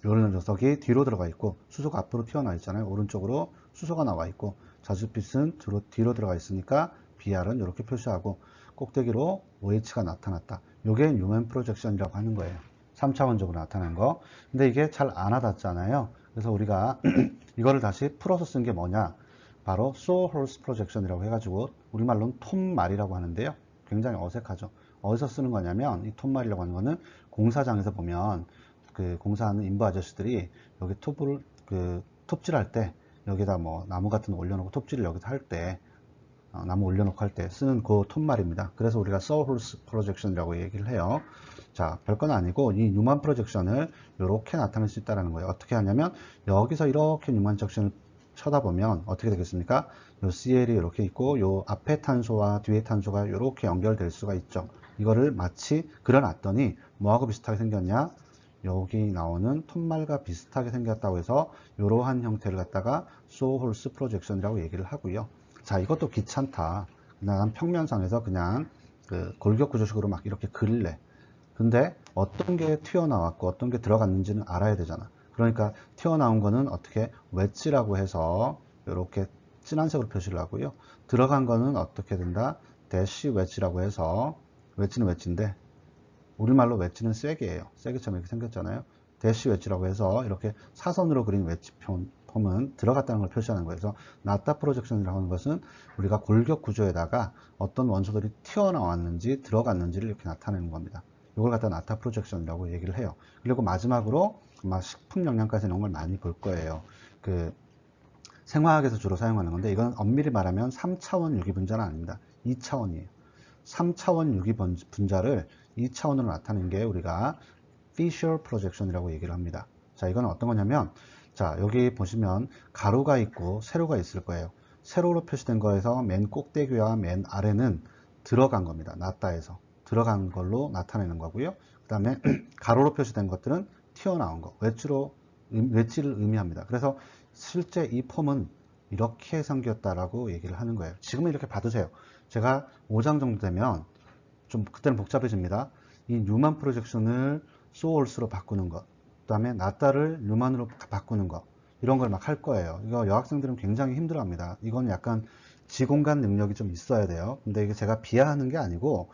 요런 녀석이 뒤로 들어가 있고 수소가 앞으로 튀어나와 있잖아요. 오른쪽으로 수소가 나와 있고 자줏빛은 뒤로 들어가 있으니까 BR은 이렇게 표시하고 꼭대기로 OH가 나타났다. 이게 뉴먼 프로젝션이라고 하는 거예요. 3차원적으로 나타난 거. 근데 이게 잘 안 와닿잖아요. 그래서 우리가 이거를 다시 풀어서 쓴 게 뭐냐? 바로 Sohorst 프로젝션이라고 해가지고 우리말로는 톱말이라고 하는데요. 굉장히 어색하죠. 어디서 쓰는 거냐면 이 톱말이라고 하는 거는 공사장에서 보면 그 공사하는 인부 아저씨들이 여기 톱질할 때 여기다 뭐 나무 같은 거 올려놓고 톱질을 여기서 할 때 나무 올려놓고 할 때 쓰는 그 톱말입니다. 그래서 우리가 Sohorst 프로젝션이라고 얘기를 해요. 자, 별건 아니고 이 뉴먼 프로젝션을 이렇게 나타낼 수 있다는 거예요. 어떻게 하냐면 여기서 이렇게 뉴먼 프로젝션을 쳐다보면 어떻게 되겠습니까? 요 CL이 이렇게 있고 요 앞에 탄소와 뒤에 탄소가 이렇게 연결될 수가 있죠. 이거를 마치 그려놨더니 뭐하고 비슷하게 생겼냐? 여기 나오는 톤말과 비슷하게 생겼다고 해서 이러한 형태를 갖다가 소홀스 프로젝션이라고 얘기를 하고요. 자, 이것도 귀찮다. 난 평면상에서 그냥 그 골격 구조식으로 막 이렇게 그릴래. 근데 어떤 게 튀어나왔고 어떤 게 들어갔는지는 알아야 되잖아. 그러니까 튀어나온 거는 어떻게 웨지라고 해서 이렇게 진한 색으로 표시를 하고요. 들어간 거는 어떻게 된다? 대시 웨지라고 해서 웨지는 웨지인데 우리말로 웨지는 쐐기예요. 쐐기처럼 이렇게 생겼잖아요. 대시 웨지라고 해서 이렇게 사선으로 그린 웨지 폼은 들어갔다는 걸 표시하는 거예요. 그래서 나타 프로젝션이라고 하는 것은 우리가 골격 구조에다가 어떤 원소들이 튀어나왔는지 들어갔는지를 이렇게 나타내는 겁니다. 이걸 갖다 나타 프로젝션이라고 얘기를 해요. 그리고 마지막으로 아마 식품 영양까지 이런 걸 많이 볼 거예요. 그 생화학에서 주로 사용하는 건데 이건 엄밀히 말하면 3차원 유기분자는 아닙니다. 2차원이에요. 3차원 유기분자를 2차원으로 나타낸 게 우리가 Fisher 프로젝션이라고 얘기를 합니다. 자, 이건 어떤 거냐면 자, 여기 보시면 가로가 있고 세로가 있을 거예요. 세로로 표시된 거에서 맨 꼭대기와 맨 아래는 들어간 겁니다. 나타에서 들어간 걸로 나타내는 거고요. 그 다음에 가로로 표시된 것들은 튀어나온 거, 웨지를 의미합니다. 그래서 실제 이 폼은 이렇게 생겼다라고 얘기를 하는 거예요. 지금은 이렇게 봐두세요. 제가 5장 정도 되면 좀 그때는 복잡해집니다. 이 뉴만 프로젝션을 소울스로 바꾸는 것, 그 다음에 나타를 뉴만으로 바꾸는 것, 이런 걸 막 할 거예요. 이거 여학생들은 굉장히 힘들어 합니다. 이건 약간 지공간 능력이 좀 있어야 돼요. 근데 이게 제가 비하하는 게 아니고,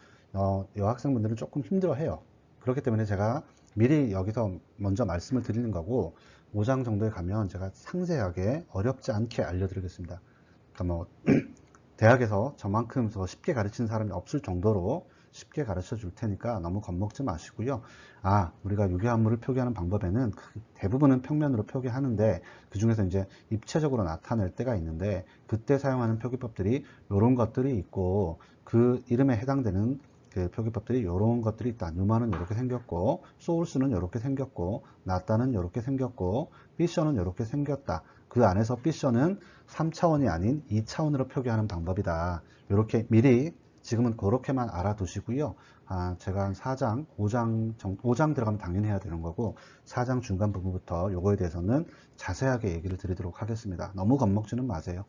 여학생분들은 조금 힘들어 해요. 그렇기 때문에 제가 미리 여기서 먼저 말씀을 드리는 거고, 5장 정도에 가면 제가 상세하게 어렵지 않게 알려드리겠습니다. 그러니까 뭐, 대학에서 저만큼 더 쉽게 가르치는 사람이 없을 정도로 쉽게 가르쳐 줄 테니까 너무 겁먹지 마시고요. 아, 우리가 유기화합물을 표기하는 방법에는 대부분은 평면으로 표기하는데 그 중에서 이제 입체적으로 나타낼 때가 있는데 그때 사용하는 표기법들이 이런 것들이 있고 그 이름에 해당되는 그 표기법들이 이런 것들이 있다. 뉴만은 이렇게 생겼고 소울스는 이렇게 생겼고 나타는 이렇게 생겼고 피셔는 이렇게 생겼다. 그 안에서 피셔는 3차원이 아닌 2차원으로 표기하는 방법이다. 이렇게 미리 지금은 그렇게만 알아두시고요. 제가 한 4장, 5장 들어가면 당연히 해야 되는 거고 4장 중간 부분부터 요거에 대해서는 자세하게 얘기를 드리도록 하겠습니다. 너무 겁먹지는 마세요.